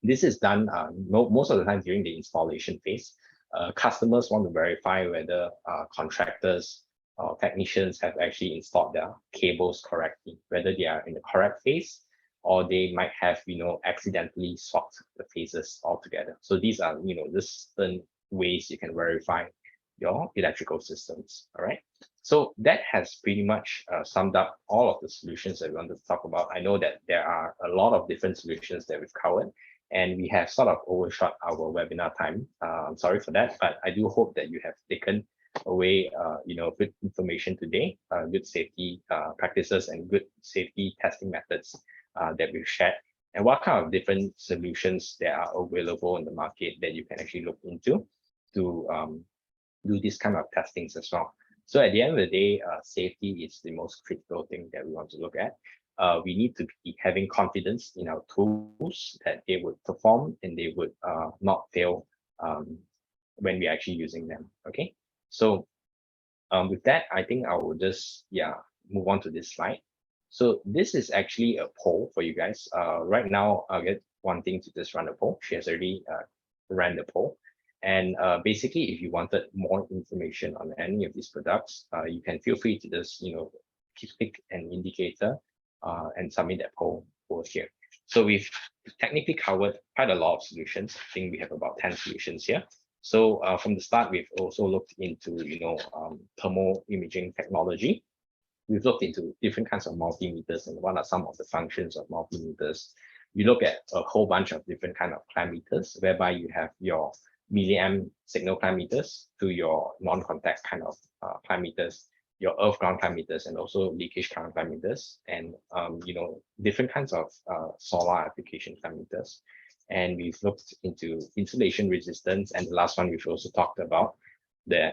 this is done most of the time during the installation phase. Customers want to verify whether contractors or technicians have actually installed their cables correctly, whether they are in the correct phase or they might have accidentally swapped the phases altogether. So these are just certain ways you can verify your electrical systems. All right. So that has pretty much summed up all of the solutions that we want to talk about. I know that there are a lot of different solutions that we've covered, and we have sort of overshot our webinar time. I'm sorry for that, but I do hope that you have taken away good information today, good safety practices and good safety testing methods that we've shared, and what kind of different solutions that are available in the market that you can actually look into to do this kind of testings as well. So at the end of the day, safety is the most critical thing that we want to look at. We need to be having confidence in our tools that they would perform and they would not fail when we're actually using them. Okay, so with that, I think I will just move on to this slide. So this is actually a poll for you guys. Right now, I'll get one thing to just run a poll. She has already ran the poll. And basically, if you wanted more information on any of these products, you can feel free to just click an indicator and submit that poll over here. So we've technically covered quite a lot of solutions. I think we have about 10 solutions here. So from the start, we've also looked into thermal imaging technology. We've looked into different kinds of multimeters and what are some of the functions of multimeters. We look at a whole bunch of different kind of clamp meters, whereby you have your milliamp signal clamp meters to your non-contact kind of clamp meters, your earth ground clamp meters, and also leakage current clamp meters, and different kinds of solar application clamp meters. And we've looked into insulation resistance, and the last one we've also talked about the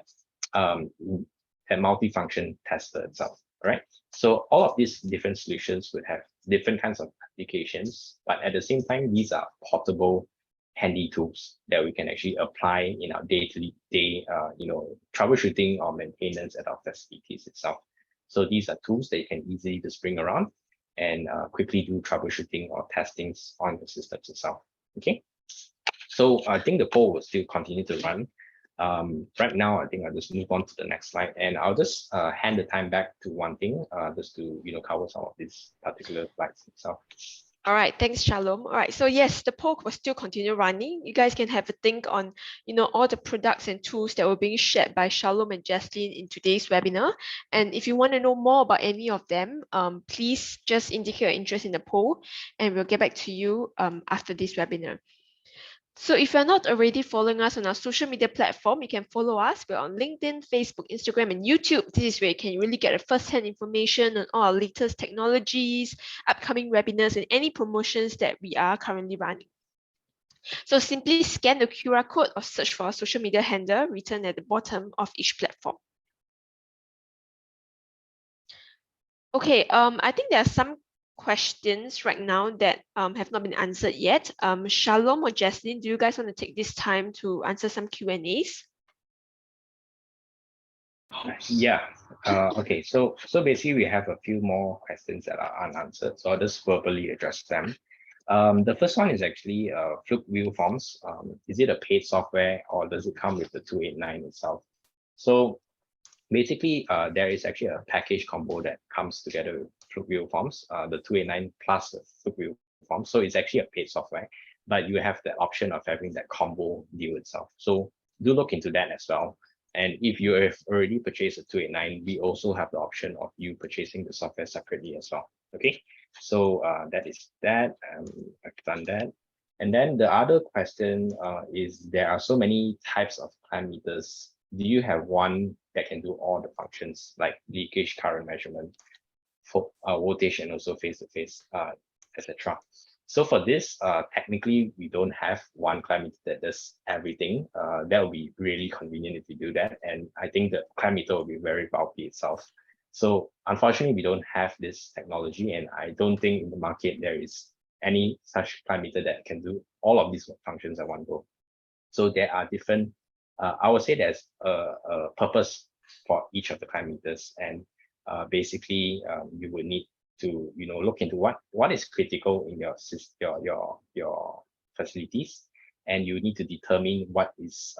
multifunction tester itself. Right. So all of these different solutions would have different kinds of applications, but at the same time, these are portable handy tools that we can actually apply in our day-to-day, troubleshooting or maintenance at our facilities itself. So these are tools that you can easily just bring around and quickly do troubleshooting or testings on the systems itself. Okay. So I think the poll will still continue to run. Right now, I think I'll just move on to the next slide, and I'll just hand the time back to Wan Ting, just to cover some of these particular slides itself. All right, thanks, Shalom. All right, so yes, the poll will still continue running. You guys can have a think on, all the products and tools that were being shared by Shalom and Jaslyn in today's webinar. And if you want to know more about any of them, please just indicate your interest in the poll, and we'll get back to you after this webinar. So if you're not already following us on our social media platform, you can follow us. We're on LinkedIn, Facebook, Instagram, and YouTube. This is where you can really get a first-hand information on all our latest technologies, upcoming webinars, and any promotions that we are currently running. So simply scan the QR code or search for our social media handle written at the bottom of each platform. Okay, I think there are some questions right now that have not been answered yet. Shalom or Jaslyn, do you guys want to take this time to answer some Q&As? Yeah. Okay. So basically, we have a few more questions that are unanswered. So I'll just verbally address them. The first one is actually Fluke Wheel Forms. Is it a paid software or does it come with the 289 itself? So basically, there is actually a package combo that comes together with Fluke Wheel Forms, the 289 plus the Fluke Wheel Forms. So it's actually a paid software, but you have the option of having that combo deal itself. So do look into that as well. And if you have already purchased a 289, we also have the option of you purchasing the software separately as well. Okay, so that is that. I've done that. And then the other question is, there are so many types of clamp meters. Do you have one that can do all the functions like leakage, current measurement, for voltage, and also face-to-face, etc.? So for this, technically, we don't have one clamp meter that does everything. That would be really convenient if we do that. And I think the clamp meter will be very bulky itself. So unfortunately, we don't have this technology, and I don't think in the market there is any such clamp meter that can do all of these functions at one go. So there are different, I would say there's a purpose for each of the clamp meters, and basically you will need to look into what is critical in your facilities, and you need to determine what is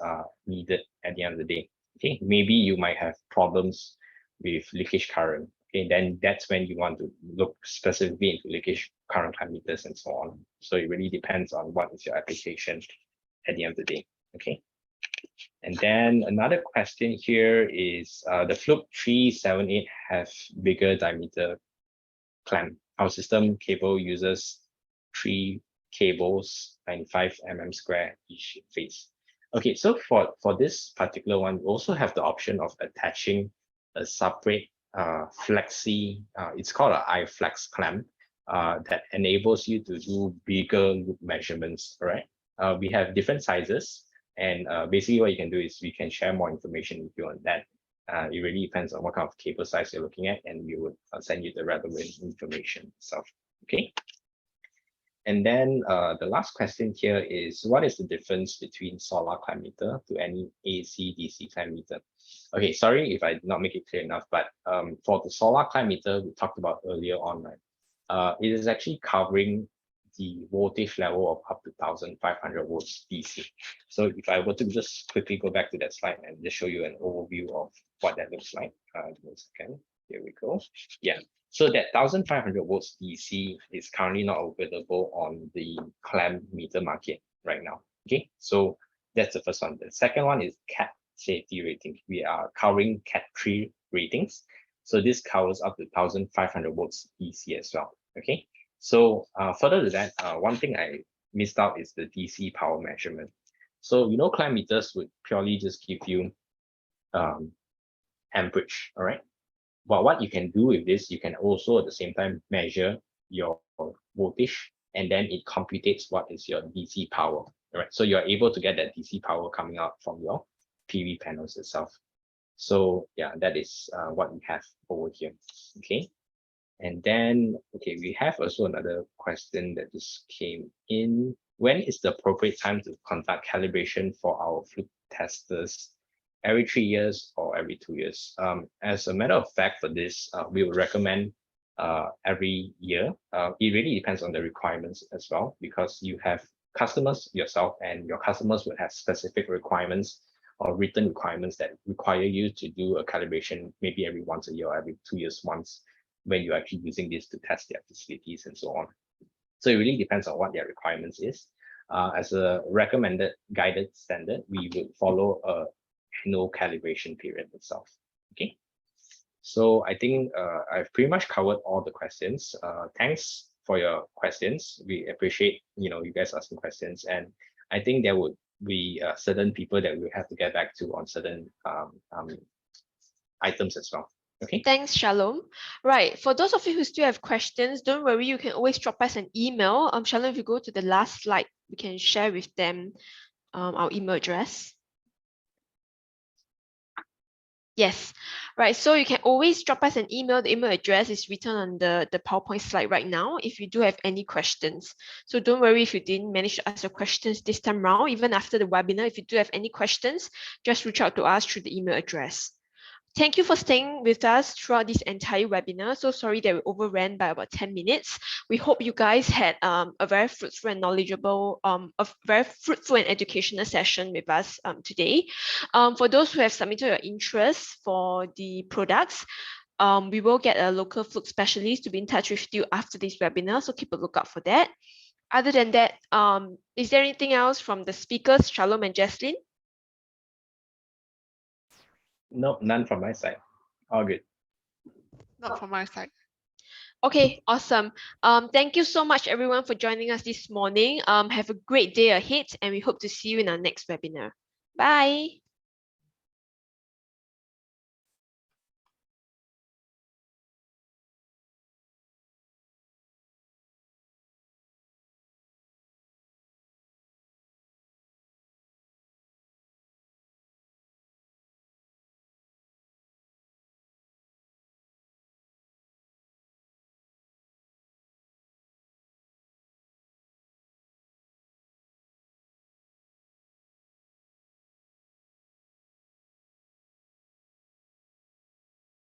needed at the end of the day. Okay, maybe you might have problems with leakage current. Okay, then that's when you want to look specifically into leakage current clamp meters and so on. So it really depends on what is your application at the end of the day. Okay. And then another question here is the Fluke 378 have bigger diameter clamp. Our system cable uses 3 cables, 95 mm square each face. Okay, so for this particular one, we also have the option of attaching a separate flexi, it's called an iFlex clamp, that enables you to do bigger loop measurements, all right? We have different sizes, and basically what you can do is we can share more information with you on that. It really depends on what kind of cable size you're looking at, and we would send you the relevant information itself. Okay. And then the last question here is, what is the difference between solar clamp meter to any AC/DC clamp meter? Okay, sorry if I did not make it clear enough, but for the solar clamp meter we talked about earlier on, right? It is actually covering the voltage level of up to 1500 volts DC. So if I were to just quickly go back to that slide and just show you an overview of what that looks like. Give me a second. Here we go. Yeah. So that 1500 volts DC is currently not available on the clamp meter market right now. Okay, so that's the first one. The second one is CAT safety rating. We are covering CAT 3 ratings. So this covers up to 1500 volts DC as well. Okay, so further to that, one thing I missed out is the DC power measurement. So clamp meters would purely just give you amperage, all right? But what you can do with this, you can also at the same time measure your voltage, and then it computates what is your DC power, all right? So you're able to get that DC power coming out from your PV panels itself. So yeah, that is what we have over here. Okay. And then, okay, we have also another question that just came in. when is the appropriate time to conduct calibration for our fluke testers? Every 3 years or every 2 years? As a matter of fact, for this, we would recommend every year. It really depends on the requirements as well, because you have customers yourself, and your customers will have specific requirements or written requirements that require you to do a calibration maybe every once a year or every 2 years once, when you're actually using this to test their facilities and so on. So it really depends on what their requirements is. As a recommended guided standard, we would follow a annual calibration period itself. Okay. So I think I've pretty much covered all the questions. Thanks for your questions. We appreciate you guys asking questions, and I think there would be certain people that we have to get back to on certain items as well. Okay. Thanks, Shalom. Right. For those of you who still have questions, don't worry. You can always drop us an email. Shalom, if you go to the last slide, we can share with them our email address. Yes, right. So you can always drop us an email. The email address is written on the PowerPoint slide right now if you do have any questions. So don't worry if you didn't manage to ask your questions this time around. Even after the webinar, if you do have any questions, just reach out to us through the email address. Thank you for staying with us throughout this entire webinar. So sorry that we overran by about 10 minutes. We hope you guys had a very fruitful and knowledgeable, a very fruitful and educational session with us today. For those who have submitted your interest for the products, we will get a local fluke specialist to be in touch with you after this webinar. So keep a lookout for that. Other than that, is there anything else from the speakers, Shalom and Jaslyn? No, none from my side. All good. Not from my side. Okay, awesome. Thank you so much, everyone, for joining us this morning. Have a great day ahead, and we hope to see you in our next webinar. Bye.